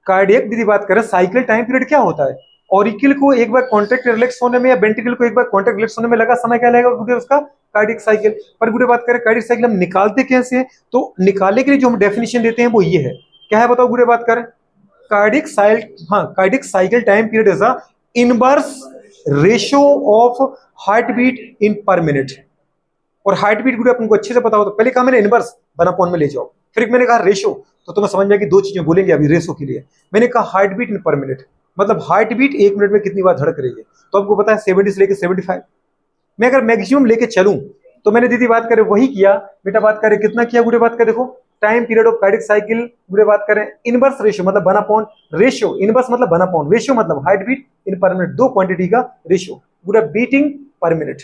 कार्डियक दीदी बात करें साइकिल टाइम पीरियड क्या होता है? ऑरिकल को एक बार कॉन्ट्रैक्ट रिलैक्स होने में या वेंट्रिकल को एक बार कॉन्ट्रैक्ट रिलैक्स होने में लगा समय क्या लगेगा गुड़े उसका? Cardiac cycle. पर गुड़े बात करें कार्डियक साइकिल हम निकालते कैसे हैं? तो निकालने के लिए जो हम डेफिनेशन देते हैं वो ये है। क्या है बताओ गुड़े बात करें? कार्डियक साइकिल, हाँ cardiac cycle time period is a inverse ratio of heart beat in per minute. और हार्ट बीट गुड़े अपन को अच्छे से पता हो तो पहले कहा मैंने इनवर्स वन अपॉन में ले जाओ, फिर मैंने कहा रेशो, तो तुम्हें समझ में आएगी। दो चीजें बोलेंगे अभी रेशो के लिए। मैंने कहा heart beat in per minute, मतलब हार्ट बीट एक मिनट में कितनी बार धड़क रही है, तो आपको पता है 70 से लेकर 75। मैं अगर मैक्सिमम लेके चलूं तो मैंने दीदी बात करें वही किया बेटा बात करें कितना किया गुड़े बात करें देखो time period of cardiac cycle गुड़े बात करें इनवर्स रेशियो मतलब वन अपॉन रेशियो, इनवर्स मतलब वन अपॉन रेशियो मतलब heart beat in per minute, दो क्वांटिटी का रेशियो गुड़ा बीटिंग पर मिनट।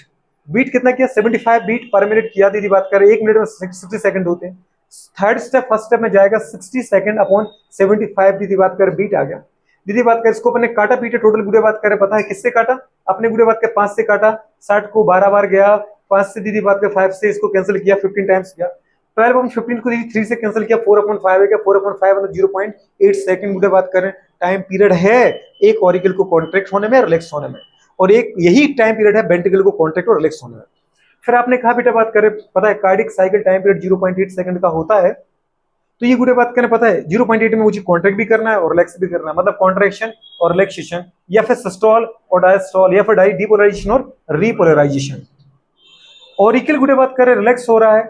बीट कितना किया? 75 बीट पर मिनट किया। दीदी बात करें एक मिनट में 60 सेकंड होते हैं। थर्ड स्टेप फर्स्ट स्टेप में जाएगा 60 सेकंड अपॉन 75। दीदी बात करें बीट आ गया। दीदी बात करें इसको अपने काटा पीटे टोटल गुड़े बात करें पता है किससे काटा? अपने गुड़े बात करें 5 से काटा, 60 को 12 बार गया, 5 से दीदी बात करें 5 से इसको कैंसिल किया, 15 टाइम्स किया। 12 अपॉन 15 को 3 से कैंसिल किया, 4 अपॉन 5 है क्या, 4 अपॉन 5 मतलब 0.8 सेकंड गुडे बात करें टाइम पीरियड है एक ऑरिकल को कॉन्ट्रैक्ट होने में, रिलैक्स होने में, और एक यही टाइम पीरियड है वेंट्रिकल को कॉन्ट्रैक्ट और रिलैक्स होने में। फिर आपने कहा बेटा बात करें, पता है cardiac cycle time period 0.8 second का होता है, तो ये गुडे बात करें पता है 0.8 में मुझे कॉन्ट्रैक्ट भी करना है और रिलैक्स भी करना है, मतलब कॉन्ट्रैक्शन और रिलैक्सेशन, या फिर सिस्टोल और डायस्टोल, या फिर डीपोलराइजेशन और रीपोलराइजेशन। ऑरिकल गुडे बात करें रिलैक्स हो रहा है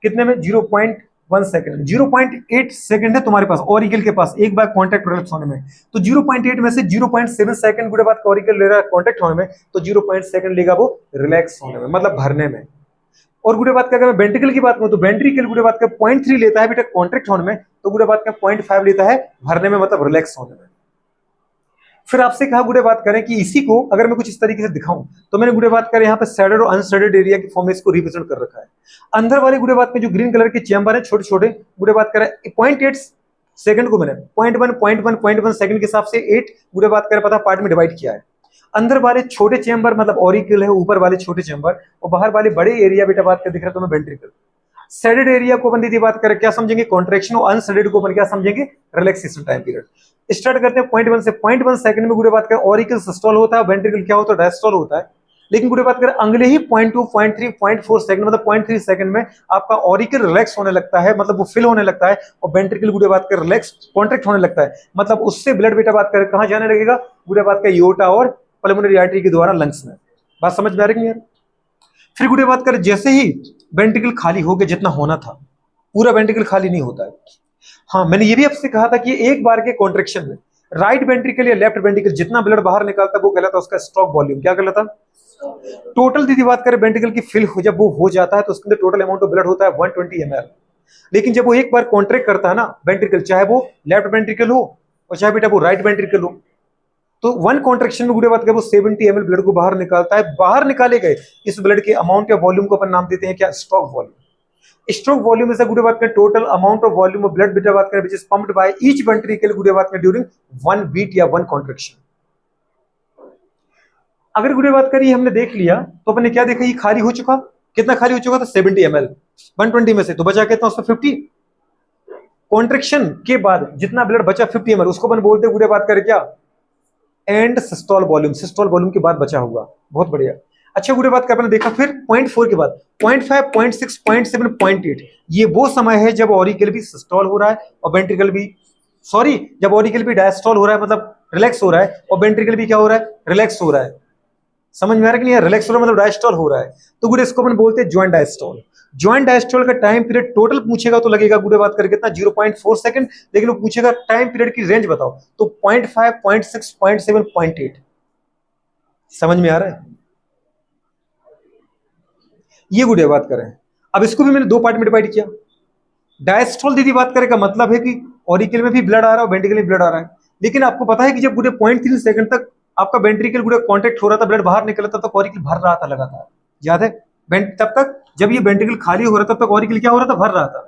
कितने में, 0.1 सेकंड, 0.8 सेकंड है तुम्हारे पास ऑरिकल के पास एक बार कॉन्ट्रैक्ट रिलैक्स होने में, तो 0.8 में से 0.7 सेकंड गुडे बात ऑरिकल ले रहा है कॉन्ट्रैक्ट होने में, तो 0.7 लेगा वो रिलैक्स होने में, मतलब भरने में। और गुडे बात का अगर मैं वेंट्रिकल की बात करूं तो वेंट्रिकल गुडे बात का 0.3 लेता है बेटा कॉन्ट्रैक्ट होने में, तो गुडे बात का 0.5 लेता है भरने में, मतलब रिलैक्स होने में। फिर आपसे कहा गुडे बात करें कि इसी को अगर मैं कुछ इस तरीके से दिखाऊं, तो मैंने गुडे बात करें यहाँ पे सैडेड और अनसैडेड एरिया की फॉर्म में इसको रिप्रेजेंट कर रखा है। अंदर वाले गुडे बात में जो ग्रीन कलर के चैम्बर है छोटे छोटे, गुडे बात करें 0.8 सेकंड को मैंने 0.1 सेकंड के हिसाब से 8 गुडे बात करें पता पार्ट में डिवाइड किया है। अंदर वाले छोटे चैम्बर मतलब ऑरिकल है, ऊपर वाले छोटे चैम्बर, और बाहर वाले बड़े एरिया बेटा बात कर दिख रहा है तुम्हें वेंट्रिकल। सैडेड एरिया को अपन दीदी बात करें क्या समझेंगे, कॉन्ट्रैक्शन, और अनसैडेड को अपन क्या समझेंगे, रिलैक्सेशन टाइम पीरियड। स्टार्ट करते हैं 0.1 से। 0.1 सेकंड में गुडे बात करें ऑरिकल सिस्टोल होता है, वेंट्रिकल क्या होता है, डायस्टोल होता है। लेकिन गुडे बात करें अगले ही 0.2, 0.3, 0.4 सेकंड मतलब 0.3 सेकंड में आपका ऑरिकल रिलैक्स होने लगता है, मतलब वो फिल होने लगता है, और वेंट्रिकल गुडे बात कर रिलैक्स कॉन्ट्रैक्ट होने लगता है, मतलब उससे ब्लड बेटा बात करें कहां जाने लगेगा, गुडे बात का योटा और पल्मोनरी आर्टरी के द्वारा लंग्स में। बात समझ में आ रही है यार। फिर गुडे बात करें जैसे ही वेंट्रिकल खाली हो गया जितना होना था, पूरा वेंट्रिकल खाली नहीं होता है। हाँ मैंने ये भी आपसे कहा था कि एक बार के कॉन्ट्रैक्शन में राइट वेंट्रिकल या लेफ्ट वेंट्रिकल जितना ब्लड बाहर निकालता है वो कहलाता है उसका स्ट्रोक वॉल्यूम। क्या कहलाता है, टोटल दीदी बात करें वेंट्रिकल की फिल जब वो हो जाता है तो उसके अंदर टोटल अमाउंट ऑफ ब्लड होता है 120 ml। लेकिन जब वो एक बार कॉन्ट्रैक्ट करता है ना वेंट्रिकल, चाहे वो लेफ्ट वेंट्रिकल हो और चाहे बेटा वो राइट वेंट्रिकल हो, तो वन कॉन्ट्रैक्शन में गुडे बात करें वो 70 ml ब्लड को बाहर निकालता है। बाहर निकाले गए इस ब्लड के अमाउंट या वॉल्यूम को अपन नाम देते हैं क्या, stroke volume. Stroke volume is गुडे बात करें total amount of volume of blood बेटा बात करें which is pumped by each ventricle गुडे बात करें ड्यूरिंग वन बीट या वन कॉन्ट्रैक्शन। अगर गुडे बात करिए हमने देख लिया तो अपने क्या देखा, ये खाली हो चुका, कितना खाली हो चुका था 70 ml 120 में से, तो बचा कितना उसमें 50। कॉन्ट्रैक्शन के बाद जितना ब्लड बचा 50 ml उसको अपन बोलते हैं गुडे बात करें क्या, and systole volume, systole volume के बाद बचा हुआ। बहुत बढ़िया। अच्छा गुडे बात कर देखा फिर 0.4 के बाद 0.5, 0.6, 0.7, 0.8 ये वो समय है जब ऑरिकल भी सिस्टोल हो रहा है और वेंट्रिकल भी, सॉरी जब ऑरिकल भी डायस्टोल हो रहा है मतलब रिलैक्स हो रहा है, और वेंट्रिकल भी क्या हो रहा है, रिलैक्स हो रहा है। समझ में आ रहा है कि नहीं, रिलैक्स हो रहा है मतलब डायस्टोल हो रहा है, तो गुडे इसको अपन बोलते हैं ज्वाइंट डायस्टोल। ज्वाइंट डायस्टोल का टाइम पीरियड टोटल पूछेगा तो लगेगा गुडे बात करके कितना 0.4 सेकंड, लेकिन वो पूछेगा टाइम पीरियड की रेंज बताओ, तो 0.5, 0.6, 0.7, 0.8। समझ में आ रहा है, ये गुडे बात करें। अब इसको भी मैंने दो पार्ट में डिवाइड किया। डायस्टोल दीदी बात करें का मतलब है कि ऑरिकल में भी ब्लड आ रहा है और वेंट्रिकल में ब्लड आ रहा है, लेकिन आपको पता है कि जब गुडे 0.3 सेकंड तक आपका वेंट्रिकल गुडे कॉन्ट्रैक्ट हो रहा था, ब्लड बाहर निकल रहा था, तो ऑरिकल भर रहा था लगातार, याद है। तब तक जब ये वेंट्रिकल खाली हो रहा था तब तक ऑरिकल क्या हो रहा था, भर रहा था।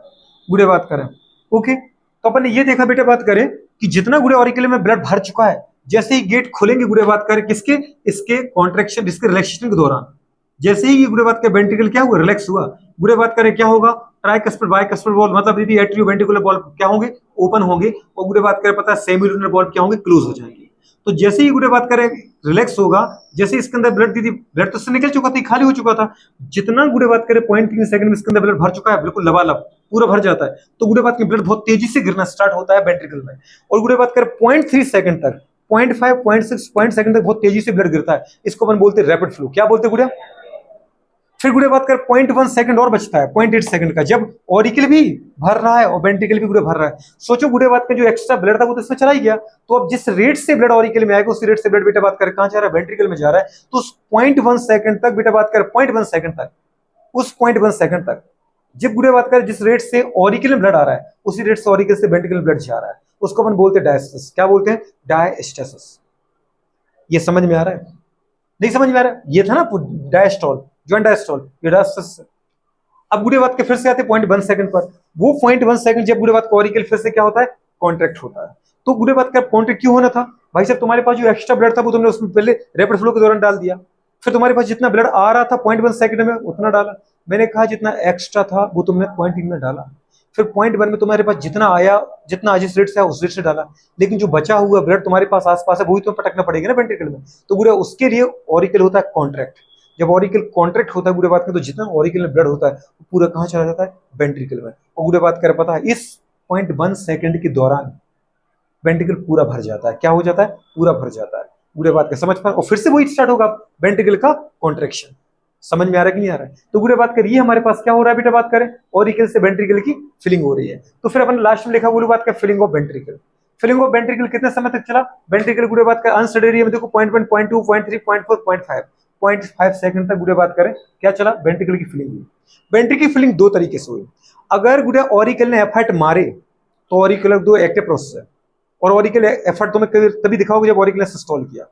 गुडे बात करें ओके, तो अपन ने ये देखा बेटा बात करें कि जितना गुडे ऑरिकल में ब्लड भर चुका है, जैसे ही गेट खुलेंगे गुडे बात करें किसके, इसके कॉन्ट्रैक्शन इसके रिलैक्सेशन के दौरान, जैसे ही गुडे बात करें वेंट्रिकल क्या हुआ, रिलैक्स हुआ, गुडे बात करें क्या होगा, ट्राइकस्पिड बाइकस्पिड वॉल्व मतलब दीदी एट्रियोवेंट्रिकुलर वॉल्व क्या होंगे, ओपन होंगे, और गुडे बात करें पता है सेमिलुनर वॉल्व क्या होंगे, क्लोज हो जाएंगे। तो जैसे ही गुडे बात करें रिलैक्स होगा, जैसे इसके अंदर ब्लड दीदी ब्लड तो से निकल चुका था, खाली हो चुका था, जितना गुडे बात करें 0.3 सेकंड में इसके अंदर ब्लड भर चुका है, बिल्कुल लबालब पूरा भर जाता है, तो गुडे बात की ब्लड बहुत तेजी से गिरना स्टार्ट होता है वेंट्रिकल में। और गुडे बात करें 0.3 सेकंड तक, 0.5, 0.6 पॉइंट सेकंड तक बहुत तेजी से ब्लड गिरता है, इसको अपन बोलते हैं रैपिड फ्लो। क्या बोलते हैं गुडे। फिर गुडे बात कर 0.1 सेकंड और बचता है 0.8 सेकंड का, जब ऑरिकल भी भर रहा है और वेंट्रिकल भी गुडे भर रहा है। सोचो गुडे बात का जो एक्स्ट्रा ब्लड था वो तो इसमें चला ही गया, तो अब जिस रेट से ब्लड ऑरिकल में आएगा उस रेट से ब्लड बेटा बात कर कहां जा रहा है, वेंट्रिकल में जा रहा है। तो उस 0.1 सेकंड तक बेटा बात कर 0.1 सेकंड तक, उस 0.1 सेकंड तक जब गुडे बात कर जिस रेट से ऑरिकल में ब्लड आ रहा है उसी रेट से ऑरिकल से वेंट्रिकल में ब्लड जा रहा है, उसको अपन बोलते हैं डायस्टेसिस। क्या बोलते हैं, डायस्टेसिस। ये समझ में आ रहा है, नहीं समझ में आ रहा है, ये था ना डायस्टोल ज्वाइंट डायस्टोल, ये डायस्टेसिस। अब गुडे बात के फिर से आते हैं 0.1 सेकंड पर, वो 0.1 सेकंड जब गुडे बात का ऑरिकल फिर से क्या होता है, कॉन्ट्रैक्ट होता है। तो गुडे बात का कॉन्ट्रैक्ट क्यों होना था भाई साहब, तुम्हारे पास जो एक्स्ट्रा ब्लड था वो तुमने उसमें पहले रैपिड फ्लो के दौरान डाल दिया, फिर तुम्हारे पास जितना ब्लड आ रहा था 0.1 सेकंड में उतना डाला, मैंने कहा जितना एक्स्ट्रा था वो तुमने 0.3 में डाला, फिर 0.1 में तुम्हारे पास जितना आया, जितना जिस रेट से आया उस रेट से डाला, लेकिन जो बचा हुआ ब्लड तुम्हारे पास आसपास है वही तुम्हें पटकना पड़ेगा ना वेंट्रिकल में। तो पूरा उसके लिए ऑरिकल होता है कॉन्ट्रैक्ट। जब ऑरिकल कॉन्ट्रैक्ट होता है पूरे बात में, तो जितना ऑरिकल में ब्लड होता है वो पूरा कहाँ चला जाता है, वेंट्रिकल में। और पूरे बात कर पता है इस 0.1 सेकंड के दौरान वेंट्रिकल पूरा भर जाता है। क्या हो जाता है, पूरा भर जाता है। पूरे बात का समझ पा, और फिर से वही स्टार्ट होगा वेंट्रिकल का कॉन्ट्रेक्शन। समझ में आ रहा है कि नहीं आ रहा है? तो पूरे बात करिए हमारे पास क्या हो रहा है बेटा, बात करें ऑरिकल से वेंट्रिकल की फिलिंग हो रही है। तो फिर अपन लास्ट में लिखा बोलो बात का filling of ventricle. Filling of ventricle कितने समय तक चला, वेंट्रिकल पूरे बात का अनस्टडी एरिया में देखो 0.1 0.2 0.3 0.4 0.5 0.5 सेकंड तक पूरे बात करें क्या चला, वेंट्रिकल की फिलिंग हुई। वेंट्रिकल की फिलिंग दो तरीके से हुई। अगर गुड़े ऑरिकल ने एफर्ट मारे तो ऑरिकल दो एक्टिव प्रोसेस है, और ऑरिकल एफर्ट तुम्हें तभी दिखाओगे जब ऑरिकल ने सिस्टोल किया।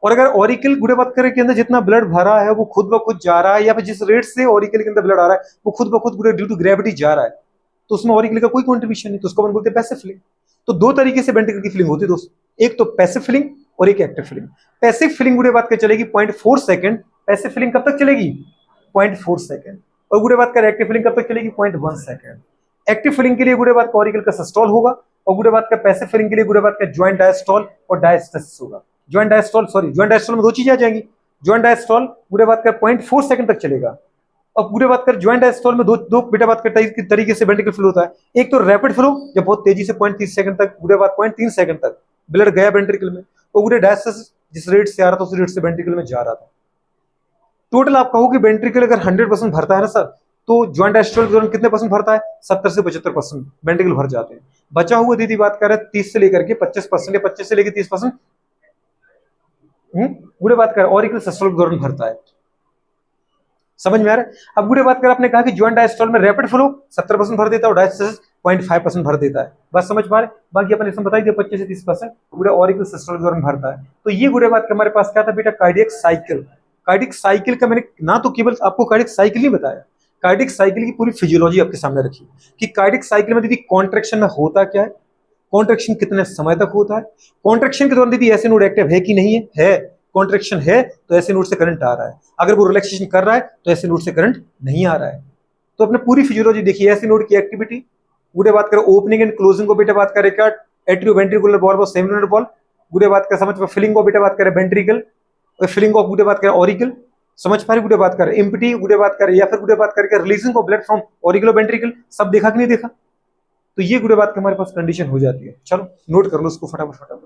और अगर ऑरिकल गुड़े बात करें के अंदर जितना ब्लड भरा है वो खुद ब खुद जा रहा है, या फिर जिस रेट से ऑरिकल के अंदर ब्लड आ रहा है वो खुद ब खुद गुड़े ड्यू टू ग्रेविटी जा रहा है, तो उसमें ऑरिकल का कोई कंट्रीब्यूशन नहीं, तो उसको अपन बोलते हैं पैसिव फिलिंग। तो दो तरीके से वेंट्रिकल की फिलिंग होती है दोस्त, एक तो पैसिव फिलिंग और एक एक्टिव फिलिंग। पैसिव फिलिंग गुड़े बात कर चलेगी 0.4 सेकंड। पैसिव फिलिंग कब तक चलेगी, 0.4 सेकंड। और गुड़े बात कर एक्टिव फिलिंग कब तक चलेगी, 0.1 सेकंड। एक्टिव फिलिंग के लिए गुड़े बात का ऑरिकल का सिस्टोल होगा, और गुड़े बात का पैसिव फिलिंग के लिए गुड़े बात का ज्वाइंट डायस्टोल और डायस्टेसिस होगा। ज्वाइंट डायस्टोल में दो चीजें आ जाएंगी। ज्वाइंट डायस्टोल पूरे बात कर 0.4 सेकंड तक चलेगा, और पूरे बात कर ज्वाइंट डायस्टोल में दो बेटा बात कर तरीके से वेंट्रिकल फ्लो होता है। एक तो रैपिड फ्लो, जब बहुत तेजी से 0.3 सेकंड तक पूरे बात 0.3 सेकंड तक ब्लड गया वेंट्रिकल में, और पूरे डायस्टेसिस जिस रेट से आ रहा था उस रेट से वेंट्रिकल में जा रहा था। टोटल आप कहो कि वेंट्रिकल अगर 100% भरता है ना सर, तो ज्वाइंट डायस्टोल के दौरान कितने परसेंट भरता है, 70 से 75% वेंट्रिकल भर जाते हैं। बचा हुआ दीदी बात कर रहे हैं 30 से लेकर के 25% या 25 से लेकर 30% बुरे बात कर ऑरिकल सिस्टोल के दौरान भरता है। समझ में आ रहा है? अब बुरे बात कर आपने कहा कि ज्वाइंट डायस्टोल में रैपिड फ्लो 70% भर देता है और डायस्टेसिस 0.5% भर देता है। बात समझ पा रहे? बाकी अपन इसमें बताई दिया 25 से 30% पूरे ऑरिकल सिस्टोल के दौरान भरता है। तो ये बुरे बात का हमारे पास क्या था बेटा, कार्डियक साइकिल। कार्डियक साइकिल का मैंने ना तो केवल आपको कार्डियक साइकिल ही बताया, कार्डियक साइकिल की पूरी फिजियोलॉजी आपके सामने रखी कि कार्डियक साइकिल में दीदी कॉन्ट्रेक्शन में होता क्या है, कॉन्ट्रेक्शन कितने समय तक होता है, कॉन्ट्रेक्शन के दौरान दीदी ऐसे नोड एक्टिव है कि नहीं है कॉन्ट्रेक्शन है तो ऐसे नोड से करंट आ रहा है, अगर वो रिलैक्सेशन कर रहा है तो ऐसे नोड से करंट नहीं आ रहा है। तो अपने पूरी फिजियोलॉजी देखिए, ऐसे नोड की एक्टिविटी गुड़े बात करें ओपनिंग एंड क्लोजिंग को बेटा बात करें क्या, एट्रियोवेंट्रिकुलर वॉल और सेमिनल वॉल। गुड़े बात कर समझ फिलिंग को बेटा बात करें वेंट्रिकल, फिलिंग ऑफ गुड़े बात करें ऑरिकल। समझ पा रहे, गुड़े बात करें एम्प्टी गुड़े बात करें, या फिर गुड़े बात करके releasing of blood from auricle ventricle. सब देखा कि नहीं देखा? तो ये गुड़े बात की हमारे पास कंडीशन हो जाती है। चलो नोट कर लो उसको फटाफट फटाफट।